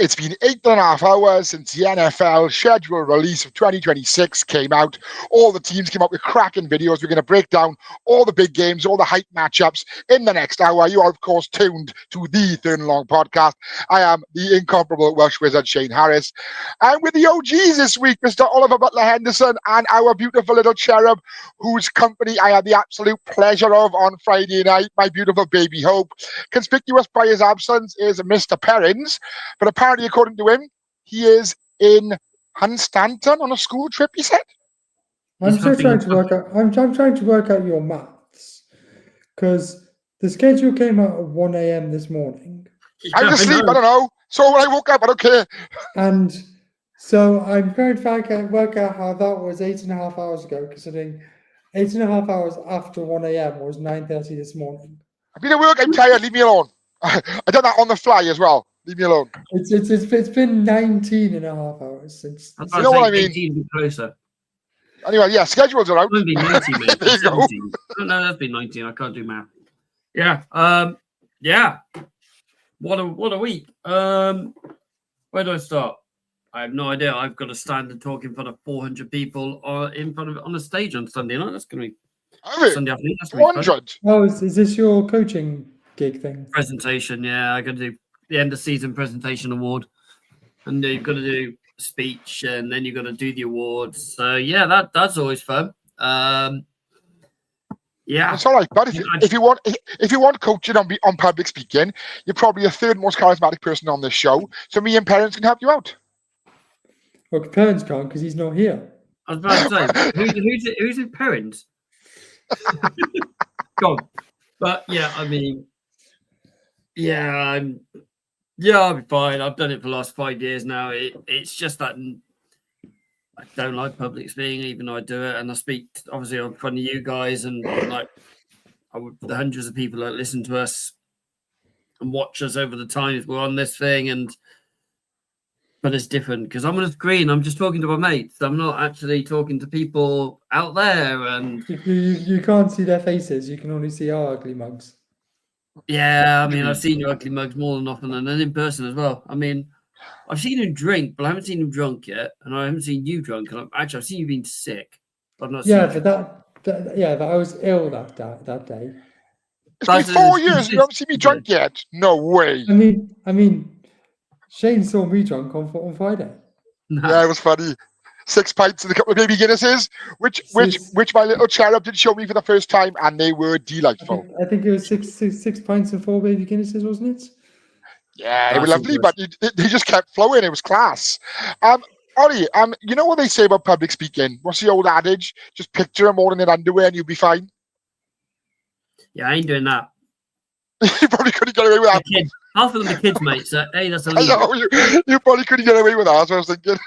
It's been 8.5 hours since the NFL schedule release of 2026 came out. All the teams came up with cracking videos. We're going to break down all the big games, all the hype matchups in the next hour. You are, of course, tuned to the Third and Long podcast. I am the incomparable Welsh wizard, Shane Harris. And with the OGs this week, Mr. Oliver Butler Henderson and our beautiful little cherub, whose company I had the absolute pleasure of on Friday night, my beautiful baby Hope. Conspicuous by his absence is Mr. Perrins, but apparently, according to him, he is in Hunstanton on a school trip, he said. I'm still trying to work out. I'm trying to work out your maths, because the schedule came out at 1 a.m. this morning. I was asleep. I don't know. So when I woke up, I don't care. And so I'm trying to work out how that was 8.5 hours ago, considering 8.5 hours after 1 a.m. was 9:30 this morning. I've been at work. I'm tired. Leave me alone. I done that on the fly as well. Leave me alone. It's been 19.5 hours since. You know what I mean? 18 closer. Anyway, yeah, schedules are out. It's been 19, mate. There you go. No, that's been 19. I can't do math. Yeah. Yeah. What a week. Where do I start? I have no idea. I've got to stand and talk in front of 400 people on a stage on Sunday night. That's going to be Sunday afternoon. That's 400. Oh, is this your coaching gig thing? Presentation, yeah. I got to do the end of season presentation award, and you've got to do a speech, and then you've got to do the awards. So yeah, that's always fun. Yeah, it's all right. But if you want coaching on public speaking, you're probably the third most charismatic person on this show. So me and Perrins can help you out. Well, Perrins can't because he's not here. I was about to say, who's his parents? Go on. But yeah, I mean, yeah, I'll be fine. I've done it for the last 5 years now. It's just that I don't like public speaking, even though I do it, and I speak obviously in front of you guys and like the hundreds of people that listen to us and watch us over the times we're on this thing, but it's different because I'm on a screen. I'm just talking to my mates. I'm not actually talking to people out there, and you can't see their faces. You can only see our ugly mugs. Yeah, I mean, I've seen your ugly mugs more than often, and then in person as well. I mean, I've seen him drink, but I haven't seen him drunk yet, and I haven't seen you drunk. And I've seen you being sick. But I've not. Yeah, seen but I was ill that day. It's been 4 years. You haven't seen me drunk yet. No way. I mean, Shane saw me drunk on Friday. No. Yeah, it was funny. 6 pints and a couple of baby Guinnesses, which my little cherub did show me for the first time, and they were delightful. I think it was six pints and 4 baby Guinnesses, wasn't it? Yeah, they were lovely, but they just kept flowing. It was class. Ollie, you know what they say about public speaking? What's the old adage? Just picture them all in their underwear and you'll be fine. Yeah, I ain't doing that. You probably couldn't get away with that. Kids. Half of them are kids, mate. So hey, that's I know, you probably couldn't get away with that. That's what I was thinking.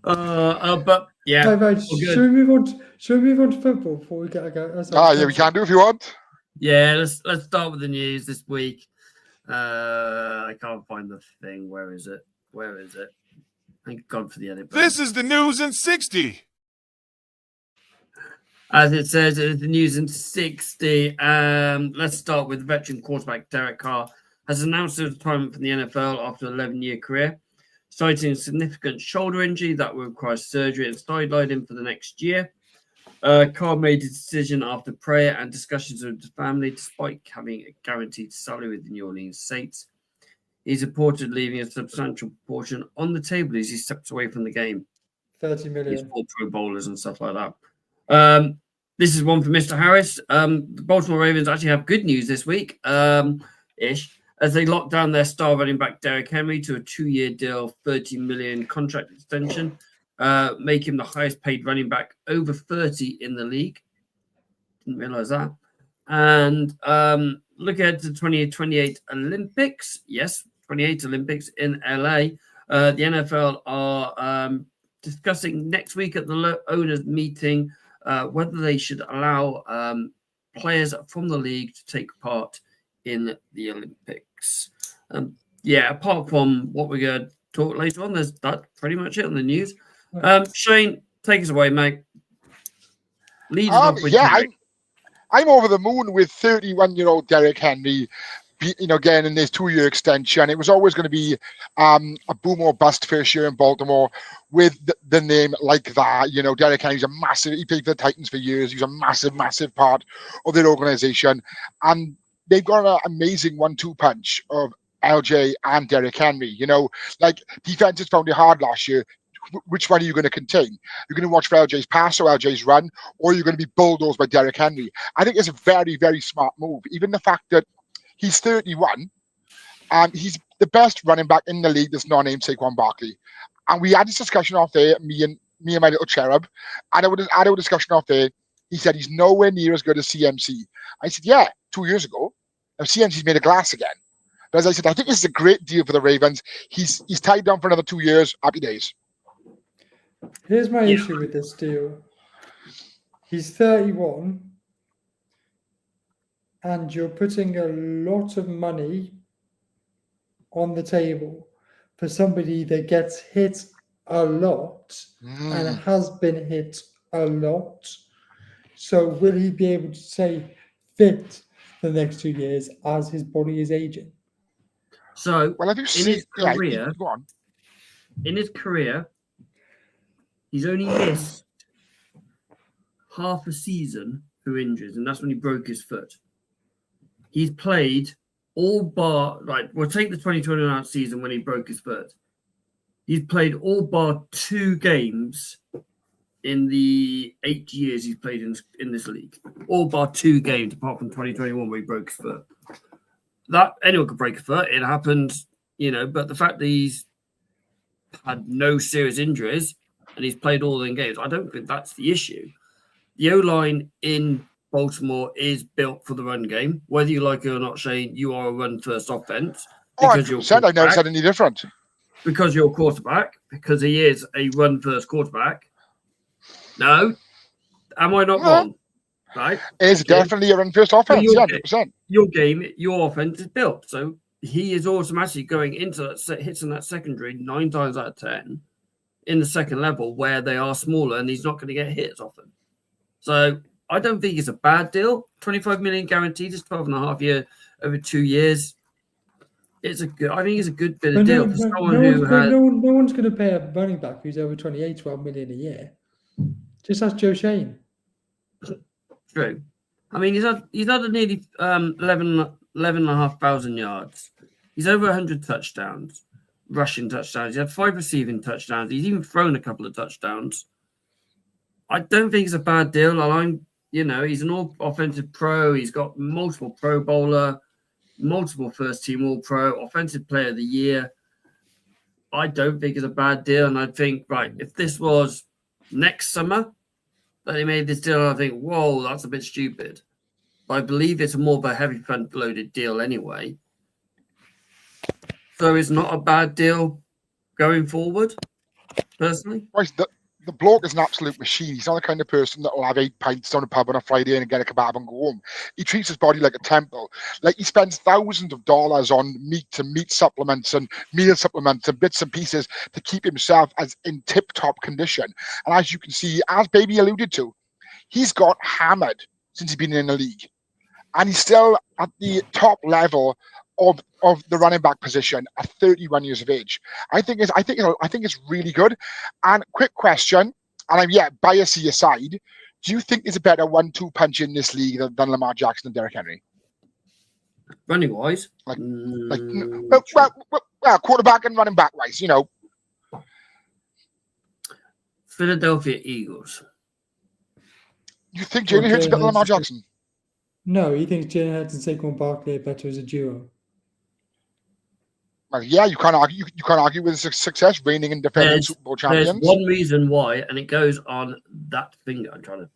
But yeah. Right. Should we move on to football before we get go? Yeah, we can do if you want. Yeah, let's start with the news this week. I can't find the thing. Where is it? Thank God for the edit button. This is the news in 60. As it says, it's the news in 60. Let's start with veteran quarterback Derek Carr has announced his retirement from the NFL after an 11-year career, citing a significant shoulder injury that will require surgery and sidelined him for the next year. Carr made his decision after prayer and discussions with his family, despite having a guaranteed salary with the New Orleans Saints. He's reported leaving a substantial portion on the table as he steps away from the game. 30 million. He's for Pro Bowlers and stuff like that. This is one for Mr. Harris. The Baltimore Ravens actually have good news this week, as they lock down their star running back Derrick Henry to a 2-year deal, $30 million contract extension, make him the highest paid running back over 30 in the league. Didn't realize that. And look ahead to the 2028 Olympics. Yes, 28 Olympics in LA. The NFL are discussing next week at the owners' meeting whether they should allow players from the league to take part in the Olympics. Apart from what we're going to talk later on, that's pretty much it on the news. Shane, take us away, mate. I'm over the moon with 31-year-old Derrick Henry getting in this 2-year extension. It was always going to be a boom or bust first year in Baltimore with the name like that. Derrick Henry's a massive. He played for the Titans for years. He's a massive, massive part of their organization, and they've got an amazing 1-2 punch of LJ and Derrick Henry. Like defenses found it hard last year. Which one are you going to contain? You're going to watch for LJ's pass or LJ's run, or you're going to be bulldozed by Derrick Henry. I think it's a very, very smart move. Even the fact that he's 31, and he's the best running back in the league that's not named Saquon Barkley. And we had this discussion off there, me and my little cherub, and I had a discussion off there. He said he's nowhere near as good as CMC. I said, yeah, 2 years ago. Now CMC's made of glass again. But as I said, I think this is a great deal for the Ravens. He's tied down for another 2 years. Happy days. Here's my issue with this deal. He's 31, and you're putting a lot of money on the table for somebody that gets hit a lot and has been hit a lot. So will he be able to stay fit for the next 2 years as his body is aging? So Well, have you in seen? his career, Go on. he's only missed half a season through injuries, and that's when he broke his foot. He's played all bar, we'll take the 2021 season when he broke his foot. He's played all bar 2 games in the 8 years he's played in this league. All bar 2 games, apart from 2021 where he broke his foot. That anyone could break a foot. It happened, but the fact that he's had no serious injuries and he's played all the games, I don't think that's the issue. The O-line in Baltimore is built for the run game. Whether you like it or not, Shane, you are a run-first offense. Because I never said any different. Because you're a quarterback, because he is a run-first quarterback. No? Am I not wrong? Right? It's definitely a run-first offense, 100%. Your offense is built. So he is automatically going into that, hitting that secondary 9 times out of 10 in the second level where they are smaller and he's not going to get hits often. So I don't think it's a bad deal. 25 million guaranteed is 12.5 years over 2 years. I think it's a good bit of deal for someone who has. No one's going to pay a running back who's over 28, 12 million a year. Just ask Joe Shane. True. I mean, he's had nearly 11,500 yards. He's over 100 touchdowns, rushing touchdowns. He had 5 receiving touchdowns. He's even thrown a couple of touchdowns. I don't think it's a bad deal. He's an all-offensive pro. He's got multiple Pro Bowler, multiple first-team All-Pro, Offensive Player of the Year. I don't think it's a bad deal. And I think, if this was next summer that they made this deal, I think, whoa, that's a bit stupid. But I believe it's more of a heavy front-loaded deal anyway. So it's not a bad deal going forward, personally. The bloke is an absolute machine. He's not the kind of person that will have 8 pints down a pub on a Friday and get a kebab and go home. He treats his body like a temple. Like he spends thousands of dollars on meat supplements and meal supplements and bits and pieces to keep himself as in tip-top condition. And as you can see, as Baby alluded to, he's got hammered since he's been in the league. And he's still at the top level of the running back position at 31 years of age. I think it's really good. And quick question, and I'm biased to your side. Do you think there's a better 1-2 punch in this league than Lamar Jackson and Derrick Henry? Running wise, quarterback and running back wise, Philadelphia Eagles. You think Jalen Hurts is better than Lamar Jackson? No, he thinks Jalen Hurts and Saquon Barkley are better as a duo. Well, you can't argue. You can't argue with his success, reigning and defending Super Bowl champions. There's one reason why, and it goes on that finger. I'm trying to.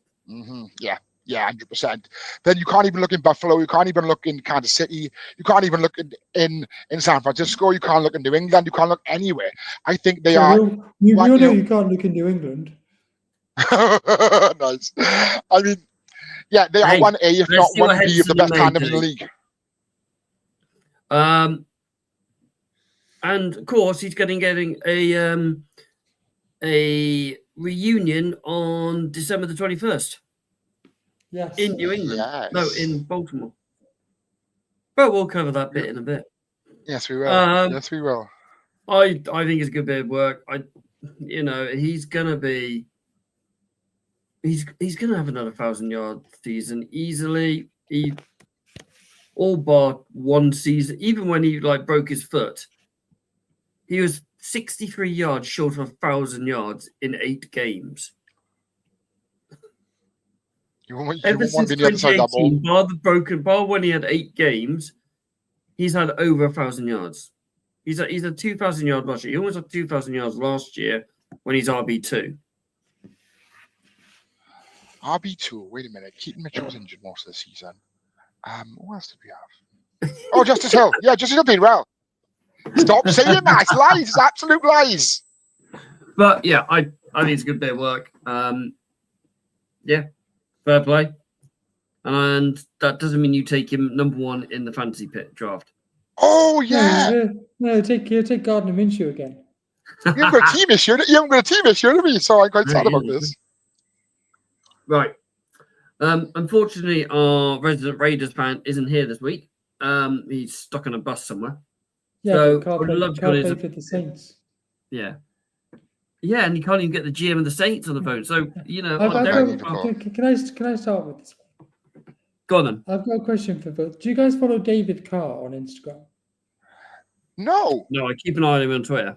Yeah, 100%. Then you can't even look in Buffalo. You can't even look in Kansas City. You can't even look in San Francisco. You can't look in New England. You can't look anywhere. I think they are. You know you can't look in New England. Nice. I mean, they are 1A, if not 1B, of the best tandems in the league. And of course, he's getting a reunion on December the 21st. Yes. In New England. Yes. No, in Baltimore. But we'll cover that bit in a bit. Yes, we will. Um, Yes, we will. I think it's a good bit of work. He's gonna be. He's gonna have another 1,000-yard season easily. He all bar one season. Even when he broke his foot, he was 63 yards short of 1,000 yards in 8 games. You won't Ever want to since be the other side of that ball. 2018, bar when he had 8 games, he's had over 1,000 yards. He's a 2,000-yard rusher. He almost had 2,000 yards last year when he's RB2. RB2. Wait a minute. Keaton Mitchell was injured most of the season. Who else did we have? Oh, Justice Hill. Yeah, Justice Hill played well. Stop saying that. It's lies. It's absolute lies. But yeah, I think it's a good bit of work. Yeah, fair play. And that doesn't mean you take him number 1 in the fantasy pit draft. Oh, yeah. No, take Gardner Minshew again. You haven't got a team issue. You haven't got a team issue, have you? So I'm quite sad about this. Right. Unfortunately, our resident Raiders fan isn't here this week. He's stuck on a bus somewhere. Yeah, So, can't I would love to play go to for the Saints. Yeah. Yeah, and you can't even get the GM of the Saints on the phone. So, Can I start with this one? Go on then. I've got a question for both. Do you guys follow David Carr on Instagram? No. No, I keep an eye on him on Twitter.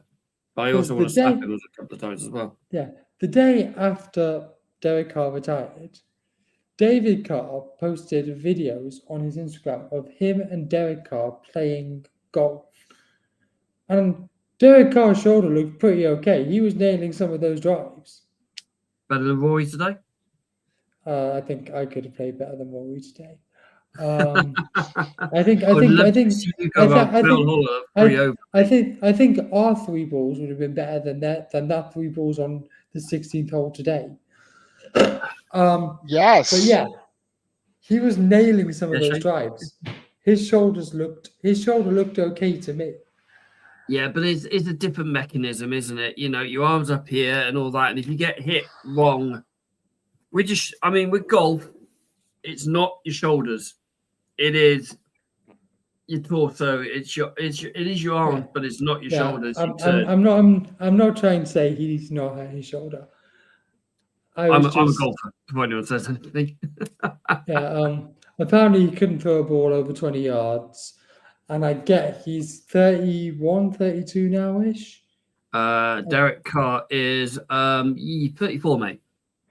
But I also want to slap him a couple of times as well. Yeah. The day after Derek Carr retired, David Carr posted videos on his Instagram of him and Derek Carr playing golf. And Derek Carr's shoulder looked pretty okay. He was nailing some of those drives. Better than Rory today? I think I could have played better than Rory today. I think our 3 balls would have been better than that 3 balls on the 16th hole today. Yes. But yeah, he was nailing some of those drives. His shoulder looked okay to me. Yeah, but it's a different mechanism, isn't it? Your arms up here and all that, and if you get hit wrong, with golf, it's not your shoulders. It is your torso. It is your arms, but it's not your shoulders. I'm not trying to say he's not at his shoulder. I'm a golfer. If anyone says anything. Apparently he couldn't throw a ball over 20 yards, and I get he's 31, 32 now-ish. Derek Carr is 34, mate.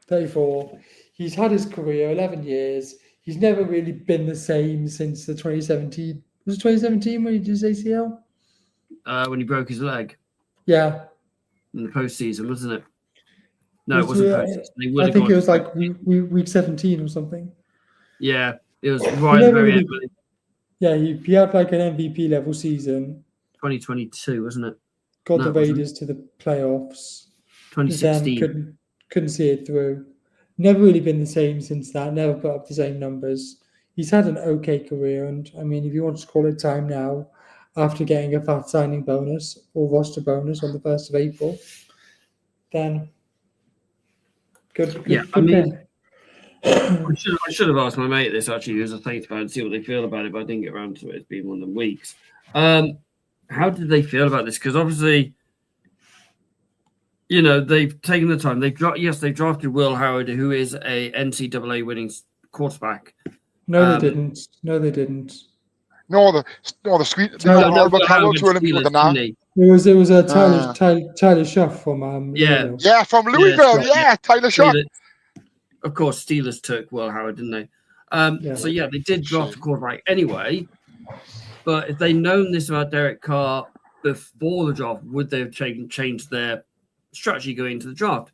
34. He's had his career 11 years. He's never really been the same since the 2017. Was it 2017 when he did his ACL? When he broke his leg. Yeah. In the postseason, wasn't it? No, it wasn't postseason. I think it was like week 17 or something. Yeah, it was right at the very end. Yeah, he had like an MVP level season. 2022, wasn't it? Got the Raiders to the playoffs. 2016. Then couldn't see it through. Never really been the same since that. Never put up the same numbers. He's had an okay career, and I mean, if you want to call it time now, after getting a fat signing bonus or roster bonus on the 1st of April, then good. I should have asked my mate this actually, who's a Saints fan, see what they feel about it, but I didn't get around to it. It's been one of them weeks. How did they feel about this? Because obviously, they've taken the time. They drafted Will Howard, who is a NCAA winning quarterback. No, they didn't. No, they didn't. No, the sweet. It was a Tyler Shuff from from Louisville. Tyler Shuff. Of course, Steelers took Will Howard, didn't they? So they did draft a quarterback anyway. But if they'd known this about Derek Carr before the draft, would they have changed their strategy going into the draft?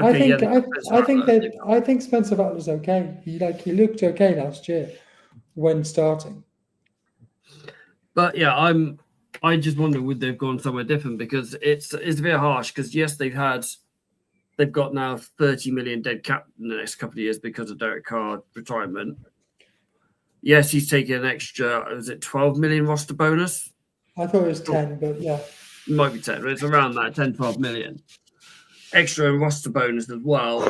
Okay, I think Spencer Rattler's okay. He looked okay last year when starting. But yeah, I just wonder would they've gone somewhere different, because it's a bit harsh, because yes, they've got now 30 million dead cap in the next couple of years because of Derek Carr retirement. Yes, he's taking an extra, was it 12 million roster bonus? I thought it was 10, but yeah. It might be 10, but it's around that, 10, 12 million. Extra roster bonus as well.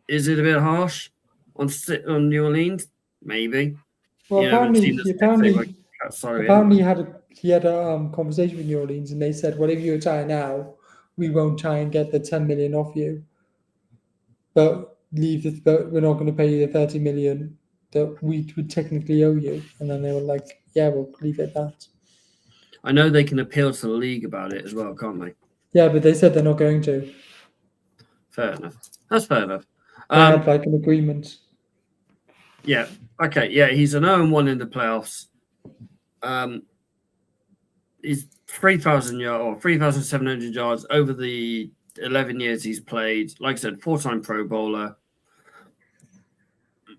Is it a bit harsh on New Orleans? Maybe. Well, you know, we've apparently, seen this he apparently, had a conversation with New Orleans, and they said, "Well, if you retire now, we won't try and get the 10 million off you, but we're not going to pay you the 30 million that we would technically owe you." And then they were like, "Yeah, we'll leave it at that." I know they can appeal to the league about it as well, can't they? Yeah, but they said they're not going to. Fair enough. That's fair enough. They had like an agreement. Yeah. Okay. Yeah, he's an 0-1 in the playoffs. He's 3,000 yards or 3,700 yards over the 11 years he's played. Like I said, 4-time Pro Bowler.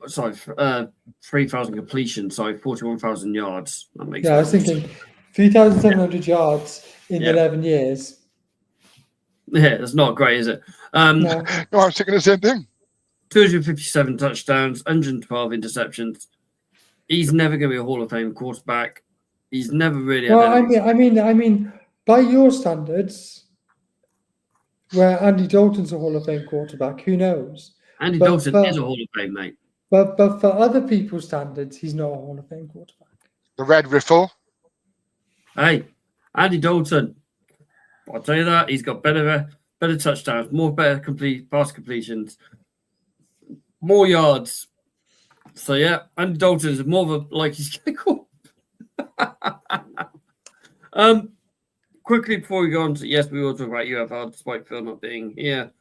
Sorry, 3,000 completions. Sorry, 41,000 yards. That makes I was sense. thinking 3,700 yards in Yeah. 11 years. Yeah, that's not great, is it? No. No, I was thinking the same thing. 257 touchdowns, 112 interceptions. He's never going to be a Hall of Fame quarterback. He's never really. Well, I mean, by your standards, where Andy Dalton's a Hall of Fame quarterback, who knows? Andy but- Dalton but- is a Hall of Fame, mate. But for other people's standards, he's not a Hall of Fame quarterback. The red riffle. Hey, Andy Dalton. I'll tell you that he's got better touchdowns, better pass completions, more yards. So yeah, Andy Dalton is more of a he's cool. Quickly before we go on to we will talk about UFL despite Phil not being here.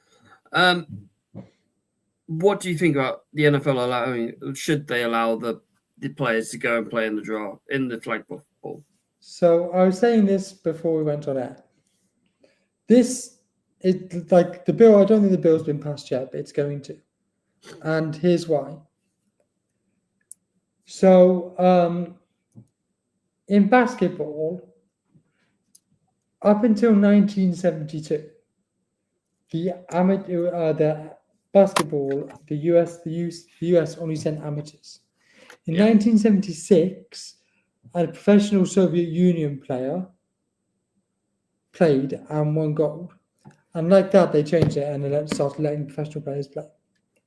What do you think about the NFL allowing? Should they allow the players to go and play in the draw in the flag football? So I was saying this before we went on air. This is like the bill. I don't think the bill's been passed yet, but it's going to. And here's why. So in basketball, up until 1972, the basketball, the US only sent amateurs. In 1976, a professional Soviet Union player played and won gold. And like that, they changed it and they started letting professional players play.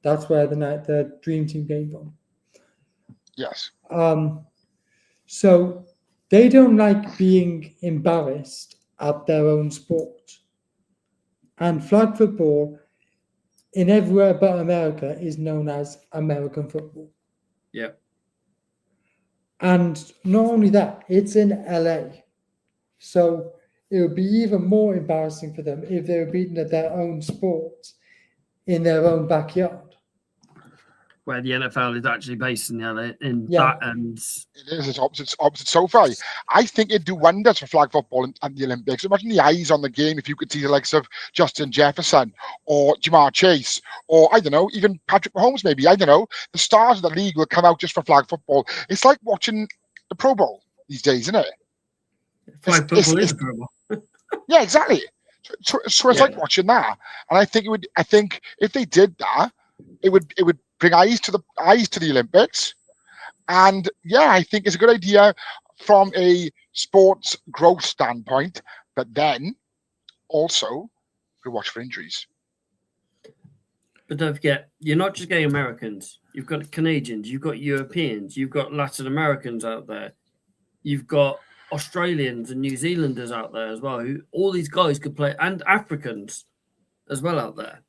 That's where the Dream Team came from. Yes. So they don't like being embarrassed at their own sport. And flag football in everywhere but America is known as American football. Yeah. And not only that, it's in LA. So it would be even more embarrassing for them if they were beaten at their own sport in their own backyard. Where the NFL is actually based in LA, Yeah. that and It is. It's opposite SoFi. I think it'd do wonders for flag football and the Olympics. Imagine the eyes on the game if you could see the likes of Justin Jefferson or Jamar Chase or, I don't know, even Patrick Mahomes maybe. I don't know. The stars of the league will come out just for flag football. It's like watching the Pro Bowl these days, isn't it? flag football is a Pro Bowl. Yeah, exactly. So it's like watching that. And I think if they did that, it would bring eyes to the Olympics. And yeah, I think it's a good idea from a sports growth standpoint, but then also we watch for injuries. But don't forget, you're not just getting Americans. You've got Canadians, you've got Europeans, you've got Latin Americans out there, you've got Australians and New Zealanders out there as well. Who all these guys could play, and Africans as well out there.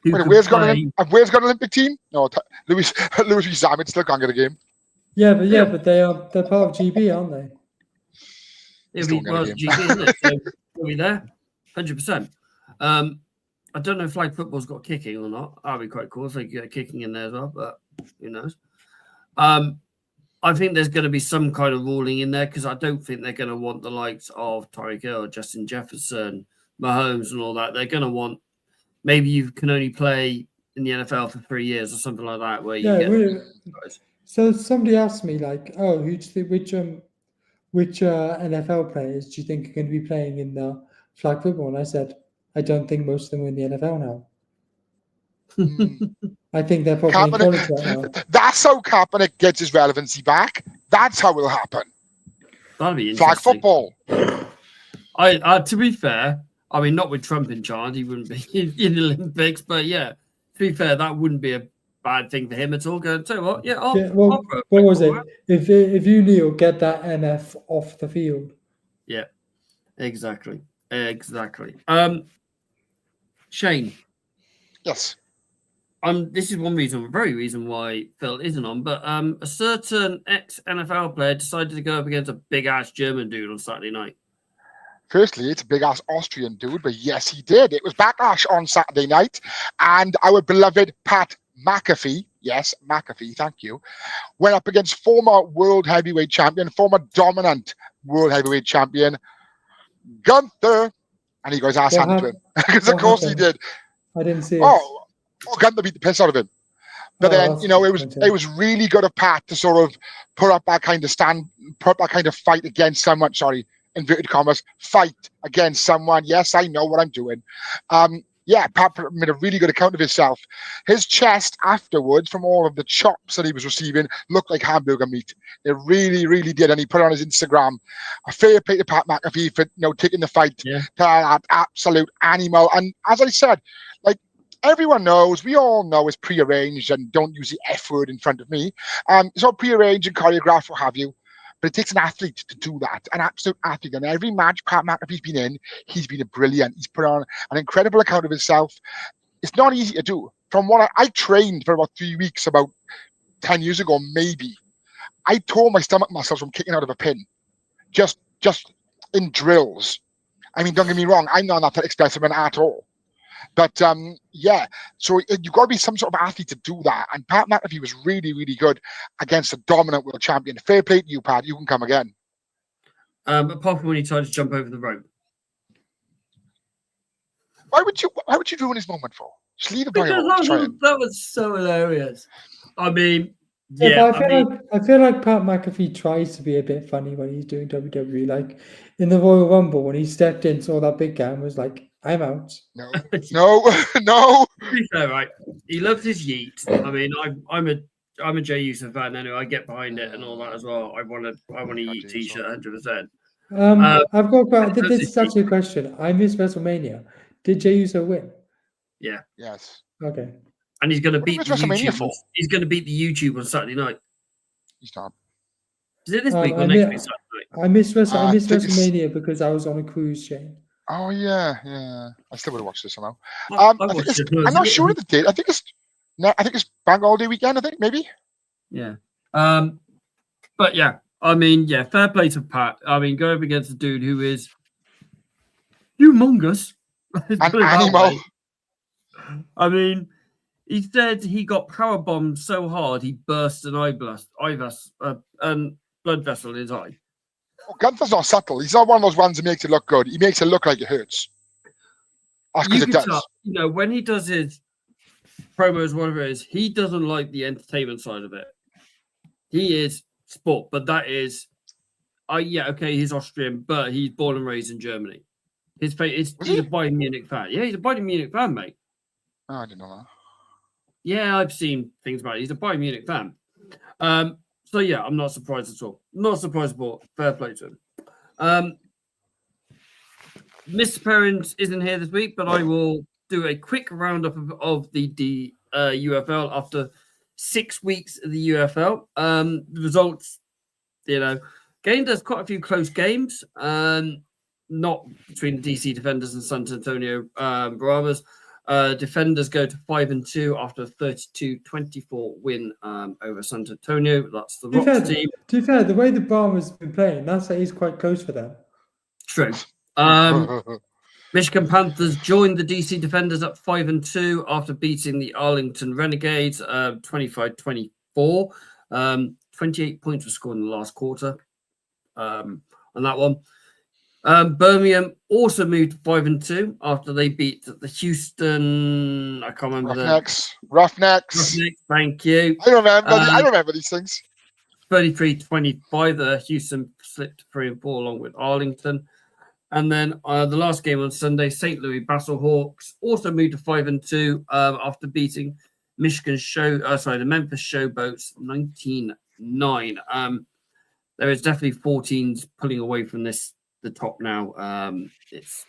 Wait, Wales got an Olympic team? No, Louis Zammit still can't get a game. Yeah, but they're part of GB, aren't they? It'll be GB, isn't it? So we'll be there, 100%. I don't know if flag football's got kicking or not. That'd be quite cool if they get kicking in there as well, but who knows? I think there's going to be some kind of ruling in there because I don't think they're going to want the likes of Tyreek Hill, Justin Jefferson, Mahomes, and all that. They're going to want maybe you can only play in the NFL for 3 years or something like that. Where you get so somebody asked me like, "Oh, which NFL players do you think are going to be playing in the flag football?" And I said, "I don't think most of them are in the NFL now. I think they're probably in college right now." That's how Kaepernick gets his relevancy back. That's how it'll happen. That'd be Flag interesting. football. To be fair, I mean, not with Trump in charge, he wouldn't be in the Olympics. But yeah, to be fair, that wouldn't be bad thing for him at all. Going, tell you what, yeah, I'll, Yeah, well, I'll throw a what quick was ball, it? right? If you Neil get that NF off the field, Yeah, exactly. Shane, Yes. this is one reason, very reason why Phil isn't on, but a certain ex-NFL player decided to go up against a big-ass German dude on Saturday night. Firstly, it's a big ass Austrian dude, but yes, he did. It was Backlash on Saturday night, and our beloved Pat McAfee, yes, McAfee, thank you, went up against former world heavyweight champion, former dominant world heavyweight champion, Gunther, and he got his ass What handed to him. hap- Because of what course he happened? did. I didn't see it. Oh, Gunther beat the piss out of him. But Oh, then, that's you know, it was disappointing. really good of Pat to sort of put up that kind of fight against someone, sorry, inverted commas, fight against someone. Yes, I know what I'm doing. Yeah, Pat made a really good account of himself. His chest afterwards, from all of the chops that he was receiving, looked like hamburger meat. It really, really did. And he put it on his Instagram. A fair play to Pat McAfee for, you know, taking the fight to that absolute animal. And as I said, like, everyone knows, we all know it's prearranged, and don't use the F word in front of me. It's all prearranged and choreographed, what have you. But it takes an athlete to do that, an absolute athlete. And every match Pat McAfee's been in, he's been brilliant. He's put on an incredible account of himself. It's not easy to do. From what I trained for about 3 weeks, about 10 years ago, maybe. I tore my stomach muscles from kicking out of a pin, just in drills. I mean, don't get me wrong, I'm not an athletic specimen at all. But yeah, so you've got to be some sort of athlete to do that. And Pat McAfee was really, really good against a dominant world champion. Fair play to you, Pat. You can come again. Apart from when he tried to jump over the rope. Why would you ruin his moment for? Just leave the boy Because alone. that was so hilarious. I mean, Yeah, but I feel like Pat McAfee tries to be a bit funny when he's doing WWE. Like in the Royal Rumble, when he stepped in, saw that big guy and was like, "I'm out." No. To be fair, right? He loves his yeet. I mean, I'm a Jey Uso fan anyway. I get behind it and all that as well. I want a yeet t-shirt, 100%. I've got this is actually a question. I missed WrestleMania. Did Jey Uso win? Yeah. Yes. Okay. And he's going to beat the WrestleMania YouTube. He's going to beat the YouTube on Saturday night. He's not. Is it this week or next week? Saturday night? I missed WrestleMania because I was on a cruise, Shane. Oh yeah. I still would have watched this somehow. I'm not sure of the date. I think it's Bank Holiday weekend. I think maybe. Yeah. But yeah, I mean, yeah, fair play to Pat. I mean, go up against a dude who is humongous. An animal. I mean, he said he got power bombed so hard he burst an and blood vessel in his eye. Oh, Gunther's not subtle. He's not one of those ones that makes it look good. He makes it look like it hurts. That's because it does. Tell, you know, when he does his promos, whatever it is, he doesn't like the entertainment side of it. He is sport, but that is, he's Austrian, but he's born and raised in Germany. He's a Bayern Munich fan. Yeah, he's a Bayern Munich fan, mate. Oh, I didn't know that. Yeah, I've seen things about it. He's a Bayern Munich fan. So yeah, I'm not surprised at all. Not surprised at all. Fair play to him. Mr. Perrins isn't here this week, but I will do a quick roundup of the UFL after 6 weeks of the UFL. The results, there's quite a few close games. Not between the DC Defenders and San Antonio Brahmas. Defenders go to 5-2 after a 32-24 win over San Antonio. That's the Rocks team. To be fair, the way the Brahmas have been playing, that is quite close for them. True. Michigan Panthers joined the DC Defenders at 5-2 after beating the Arlington Renegades 25-24. 28 points were scored in the last quarter on that one. Birmingham also moved to 5-2 after they beat the Houston. I can't remember Roughnecks. Thank you. I remember these things. 33-25. The Houston slipped 3-4 along with Arlington. And then the last game on Sunday, St. Louis Battlehawks also moved to 5-2 after beating the Memphis Showboats 19-9. There is definitely 4 teams pulling away from the top now. It's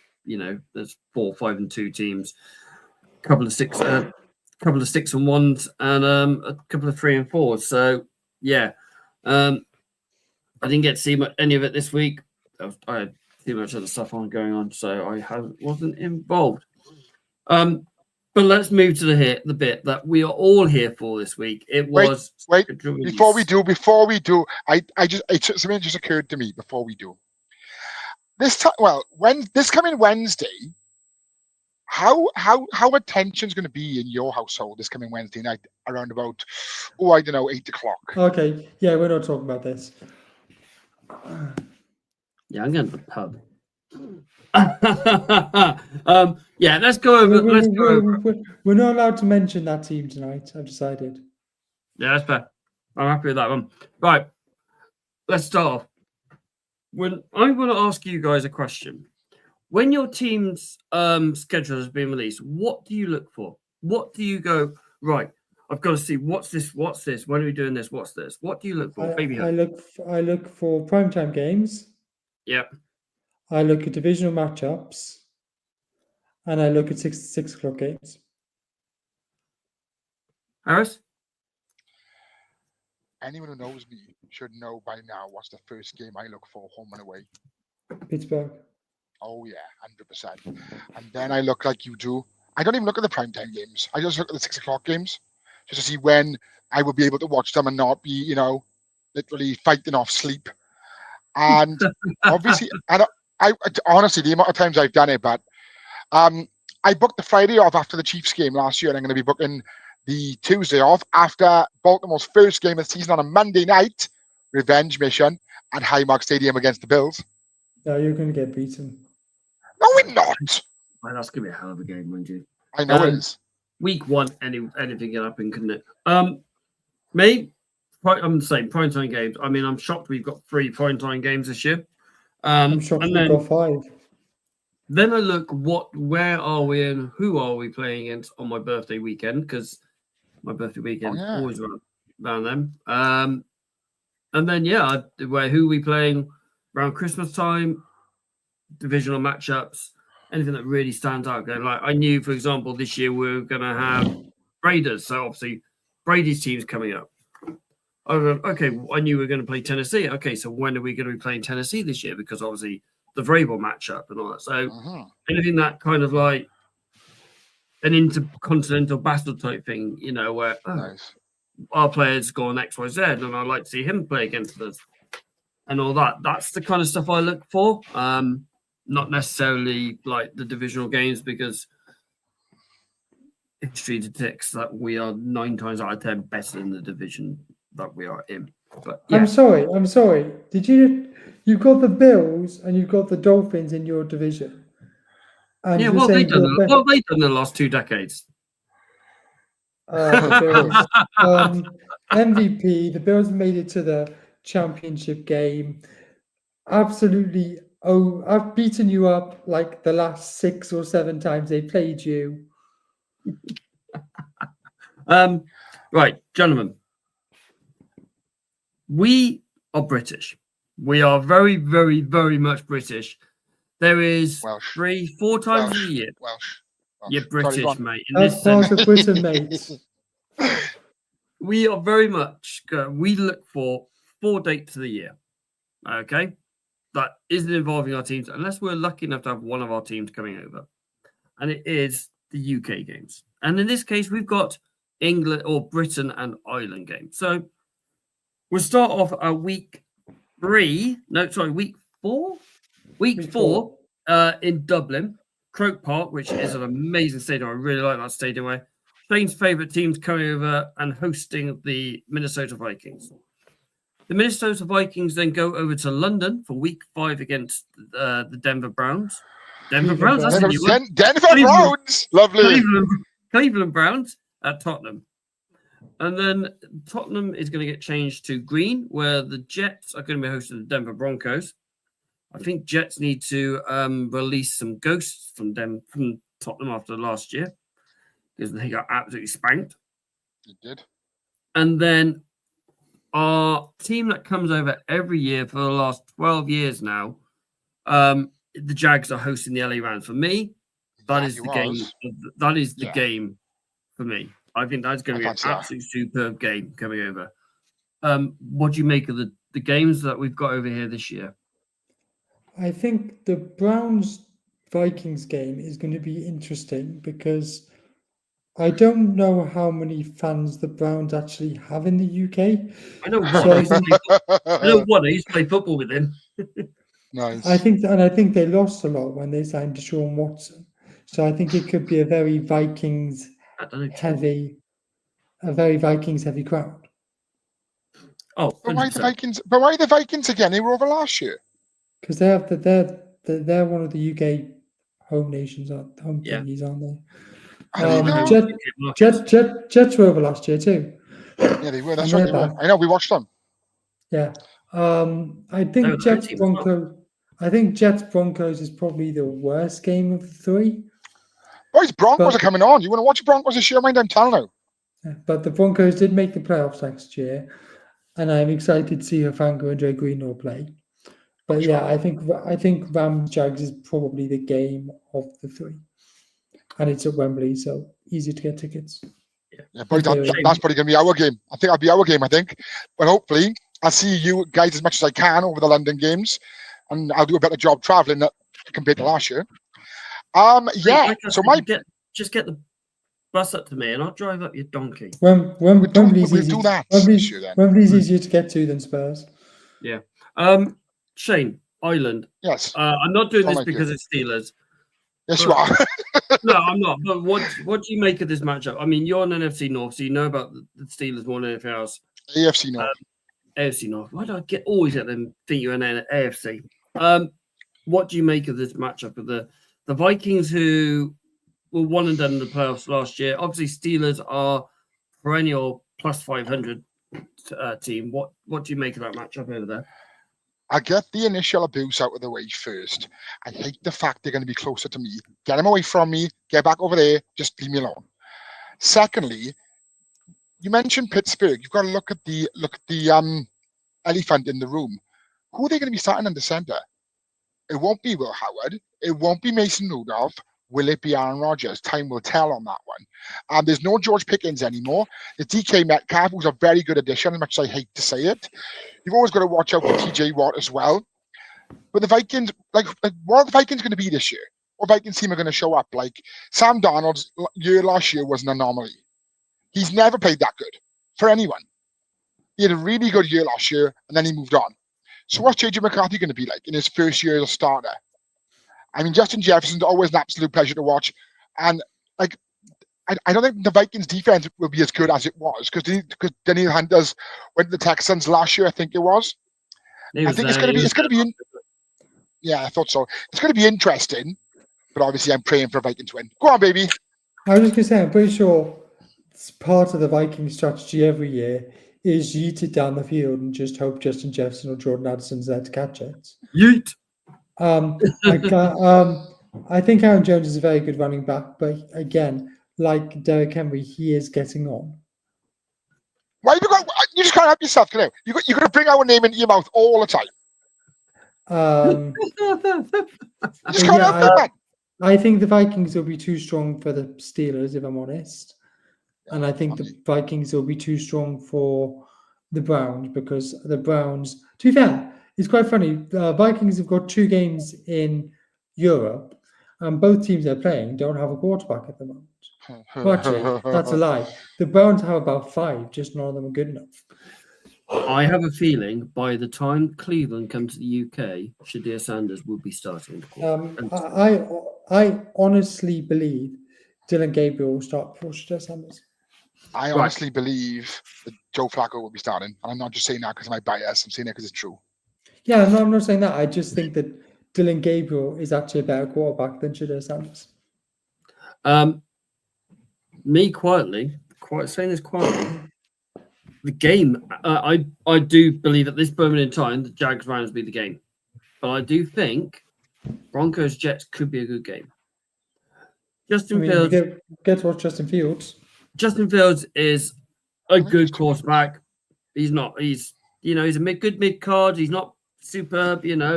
there's 4, 5, and 2 teams. Couple of couple of 6 and 1s, and a couple of 3 and 4s. So yeah, I didn't get to see any of it this week. I had too much other stuff going on, so I wasn't involved. But let's move to the bit that we are all here for this week. It was wait. Before we do, something just occurred to me before we do. This coming Wednesday, how are tensions going to be in your household this coming Wednesday night around about 8 o'clock? Okay, yeah, we're not talking about this. Yeah, I'm going to the pub. Yeah, let's go over. We're not allowed to mention that team tonight. I've decided. Yeah, that's fair. I'm happy with that one. Right, let's start off. When I want to ask you guys a question, when your team's schedule has been released, what do you look for? What do you go right? I've got to see what's this. When are we doing this? What's this? What do you look for? I look for primetime games. Yep. I look at divisional matchups, and I look at 6 o'clock games. Harris? Anyone who knows me should know by now what's the first game I look for, home and away. Pittsburgh. Oh yeah, 100%. And then I look like you do. I don't even look at the primetime games. I just look at the 6 o'clock games just to see when I will be able to watch them and not be, literally fighting off sleep. And obviously, I honestly, the amount of times I've done it, but I booked the Friday off after the Chiefs game last year, and I'm going to be booking the Tuesday off after Baltimore's first game of the season on a Monday night, revenge mission at Highmark Stadium against the Bills. No, you're going to get beaten. No, we're not. Well, that's going to be a hell of a game, won't you? I know it is. Week 1, anything can happen, couldn't it? Me, I'm the same, primetime games. I mean, I'm shocked we've got 3 primetime games this year. I'm shocked we've got 5. Then I look, where are we and who are we playing against on my birthday weekend? Because my birthday weekend always around them. And then, who are we playing around Christmas time, divisional matchups, anything that really stands out. Like I knew, for example, this year we were going to have Raiders. So obviously Brady's team's coming up. I knew we were going to play Tennessee. Okay, so when are we going to be playing Tennessee this year? Because obviously the Vrabel matchup and all that. So anything that kind of like an intercontinental battle type thing, where our players go on X, Y, Z, and I'd like to see him play against us and all that. That's the kind of stuff I look for. Not necessarily like the divisional games, because history detects that we are 9 times out of 10 better than the division that we are in. But yeah. I'm sorry. Did you've got the Bills and you've got the Dolphins in your division? And what have they done in the last 2 decades? The Bills, MVP. The Bills made it to the championship game. Absolutely. Oh, I've beaten you up like the last 6 or 7 times they played you. Right, gentlemen. We are British. We are very, very, very much British. There is Welsh. 3-4 times a year. Welsh. You're British, mate. That's part of Britain, mate. We are very much, we look for 4 dates of the year. Okay? That isn't involving our teams, unless we're lucky enough to have one of our teams coming over. And it is the UK games. And in this case, we've got England or Britain and Ireland games. So we'll start off at week 4? Week 4 in Dublin, Croke Park, which is an amazing stadium. I really like that stadium. Where Shane's favourite team's coming over and hosting the Minnesota Vikings. The Minnesota Vikings then go over to London for week 5 against the Denver Browns. Denver Browns, that's a new one. Denver Browns, lovely. Cleveland Browns at Tottenham. And then Tottenham is going to get changed to green, where the Jets are going to be hosting the Denver Broncos. I think Jets need to release some ghosts from Tottenham after last year, because they got absolutely spanked. It did. And then our team that comes over every year for the last 12 years now, the Jags are hosting the LA Rams. For me, that is the game. That is the game for me. I think that's going to be an fancy that. absolute superb game coming over. What do you make of the games that we've got over here this year? I think the Browns Vikings game is going to be interesting because I don't know how many fans the Browns actually have in the UK. I know one. So I used to play football with him. Nice. I think they lost a lot when they signed Deshaun Watson. So I think it could be a very Vikings I don't know. heavy crowd. Oh, But why 100%. the Vikings? But why the Vikings again? They were over last year. Because they're one of the UK home nations, home Yeah. thingies, aren't they? There you go. Jets were over last year too. Yeah, they were. That's And right. they're They were. back. I know. We watched them. Yeah. I They think were the home team as well. Broncos. I think Jets Broncos is probably the worst game of the three. Boys, Broncos But- are coming on. You want to watch Broncos this year? Mind I'm telling you. But the Broncos did make the playoffs next year, and I'm excited to see Hufanga and Dre Greenlaw play. But yeah, I think Rams Jags is probably the game of the three, and it's at Wembley, so easy to get tickets. Yeah, boys, Okay. that's probably going to be our game. I think that'll be our game. I think. But hopefully, I'll see you guys as much as I can over the London games, and I'll do a better job traveling compared to last year. Yeah. Like I So said, just get the bus up to me, and I'll drive up your donkey. Wembley's we'll easy. do that this year then. Wembley's easier to get to than Spurs. Shane, Ireland. Yes. I'm not doing Don't this like because it's Steelers. Yes, you are. No, I'm not. But what do you make of this matchup? I mean, you're on NFC North, so you know about the Steelers more than anything else. AFC North. AFC North. Why do I always get them think you're an AFC? What do you make of this matchup of the Vikings, who were one and done in the playoffs last year? Obviously, Steelers are perennial plus 500 team. What do you make of that matchup over there? I get the initial abuse out of the way first. I hate the fact they're going to be closer to me. Get them away from me. Get back over there. Just leave me alone. Secondly, you mentioned Pittsburgh. You've got to look at the elephant in the room. Who are they going to be starting in the center? It won't be Will Howard. It won't be Mason Rudolph. Will it be Aaron Rodgers? Time will tell on that one. There's no George Pickens anymore. The DK Metcalf, who's a very good addition, as much as I hate to say it. You've always got to watch out for TJ Watt as well. But the Vikings, like what are the Vikings going to be this year? What Vikings team are going to show up? Like Sam Darnold's year last year was an anomaly. He's never played that good for anyone. He had a really good year last year, and then he moved on. So what's JJ McCarthy going to be like in his first year as a starter? I mean, Justin Jefferson's always an absolute pleasure to watch. And like, I don't think the Vikings defense will be as good as it was because Daniel Hunters went to the Texans last year, I think it was. I think it's going to be, yeah, I thought so. It's going to be interesting, but obviously I'm praying for a Vikings win. Go on, baby. I was just going to say, I'm pretty sure it's part of the Viking strategy every year is yeet it down the field and just hope Justin Jefferson or Jordan Addison's there to catch it. Yeet. I think Aaron Jones is a very good running back, but again, like Derrick Henry, he is getting on. Why you just can't help yourself, can you? You're going to bring our name into your mouth all the time. You just can't help it, man. I think the Vikings will be too strong for the Steelers, if I'm honest. And I think the Vikings will be too strong for the Browns because the Browns, to be fair, it's quite funny. The Vikings have got 2 games in Europe, and both teams they're playing don't have a quarterback at the moment. Well, actually, that's a lie. The Browns have about 5, just none of them are good enough. I have a feeling by the time Cleveland comes to the UK, Shadir Sanders will be starting. I honestly believe Dylan Gabriel will start for Shadir Sanders. I honestly believe that Joe Flacco will be starting. And I'm not just saying that because of my bias. I'm saying that because it's true. Yeah, no, I'm not saying that. I just think that Dylan Gabriel is actually a better quarterback than Shadir Sanders. Me saying this quietly, the game, I do believe at this moment in time, the Jags Rams will be the game. But I do think Broncos Jets could be a good game. Fields. Get to watch Justin Fields. Justin Fields is a good quarterback. He's a good mid card. He's not superb, He's one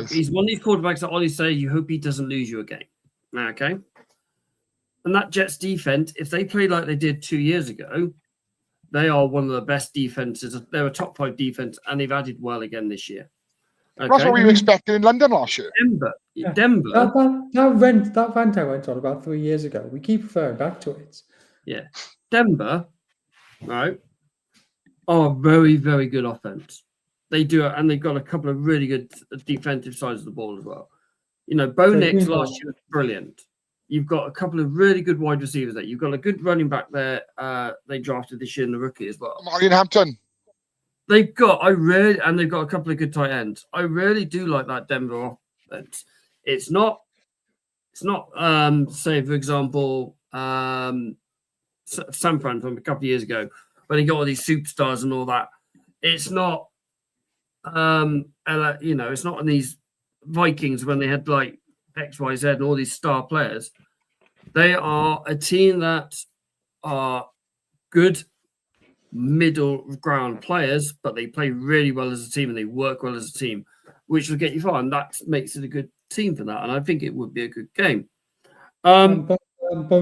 of these quarterbacks that Ollie say you hope he doesn't lose you a game. Okay. And that Jets defense, if they play like they did 2 years ago, they are one of the best defenses. They're a top 5 defense, and they've added well again this year. Okay. That's what we were expecting in London last year. Denver. Yeah. Denver. That rant I went on about 3 years ago. We keep referring back to it. Yeah. Denver, right, are very, very good offense. They do it, and they've got a couple of really good defensive sides of the ball as well. You know, Bo Nix last year was brilliant. You've got a couple of really good wide receivers there. You've got a good running back there. They drafted this year in the rookie as well. Marion Hampton. They've got they've got a couple of good tight ends. I really do like that Denver offense. It's not say for example San Fran from a couple of years ago when they got all these superstars and all that. It's not it's not in these Vikings when they had like XYZ and all these star players. They are a team that are good middle ground players, but they play really well as a team and they work well as a team, which will get you far, and that makes it a good team for that. And I think it would be a good game. Bo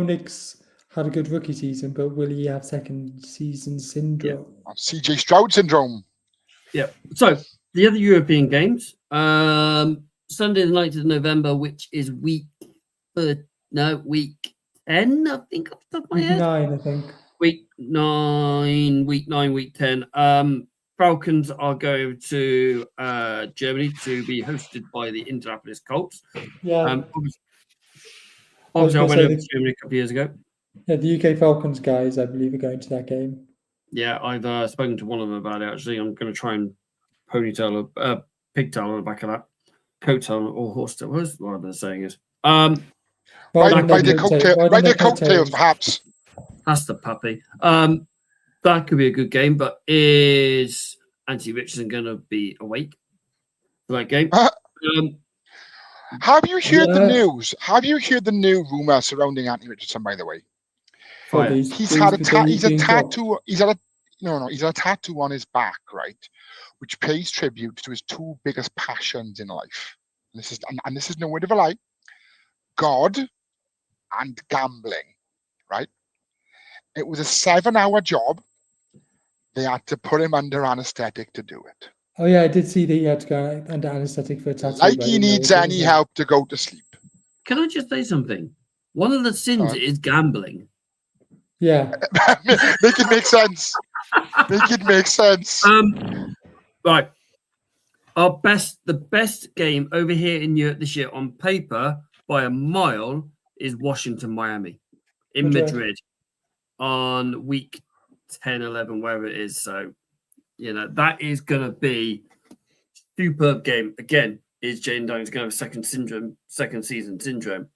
Nix had a good rookie season, but will he have second season syndrome? Yeah. CJ Stroud syndrome. Yeah. So the other European games, Sunday the 9th of November, which is week 10, I think, off the top of my head. 9, I think. Week 9, week 10. Falcons are going to Germany to be hosted by the Indianapolis Colts. Yeah. Obviously, I went over to Germany a couple of years ago. Yeah, the UK Falcons guys, I believe, are going to that game. Yeah, I've spoken to one of them about it, actually. I'm going to try and pigtail on the back of that. Coattail or horsetail. What the saying is. Ride their coattails, perhaps. That's the puppy. That could be a good game, but is Anthony Richardson going to be awake for that game? Have you heard the news? Have you heard the new rumor surrounding Anthony Richardson? By the way, he's had a tattoo. He's had a tattoo on his back, right, which pays tribute to his 2 biggest passions in life. And this is no word of a lie: God and gambling. Right? It was a 7-hour job. They had to put him under anesthetic to do it. Oh yeah, I did see that he had to go under anesthetic for a tattoo. Like he needs any help to go to sleep. Can I just say something? One of the sins is gambling. Yeah. Make it make sense. Make it make sense. Right. The best game over here in Europe this year on paper by a mile is Washington, Miami in Madrid on week 10, 11, wherever it is. So, that is going to be superb game. Again, is Jayden Daniels going to have a second season syndrome?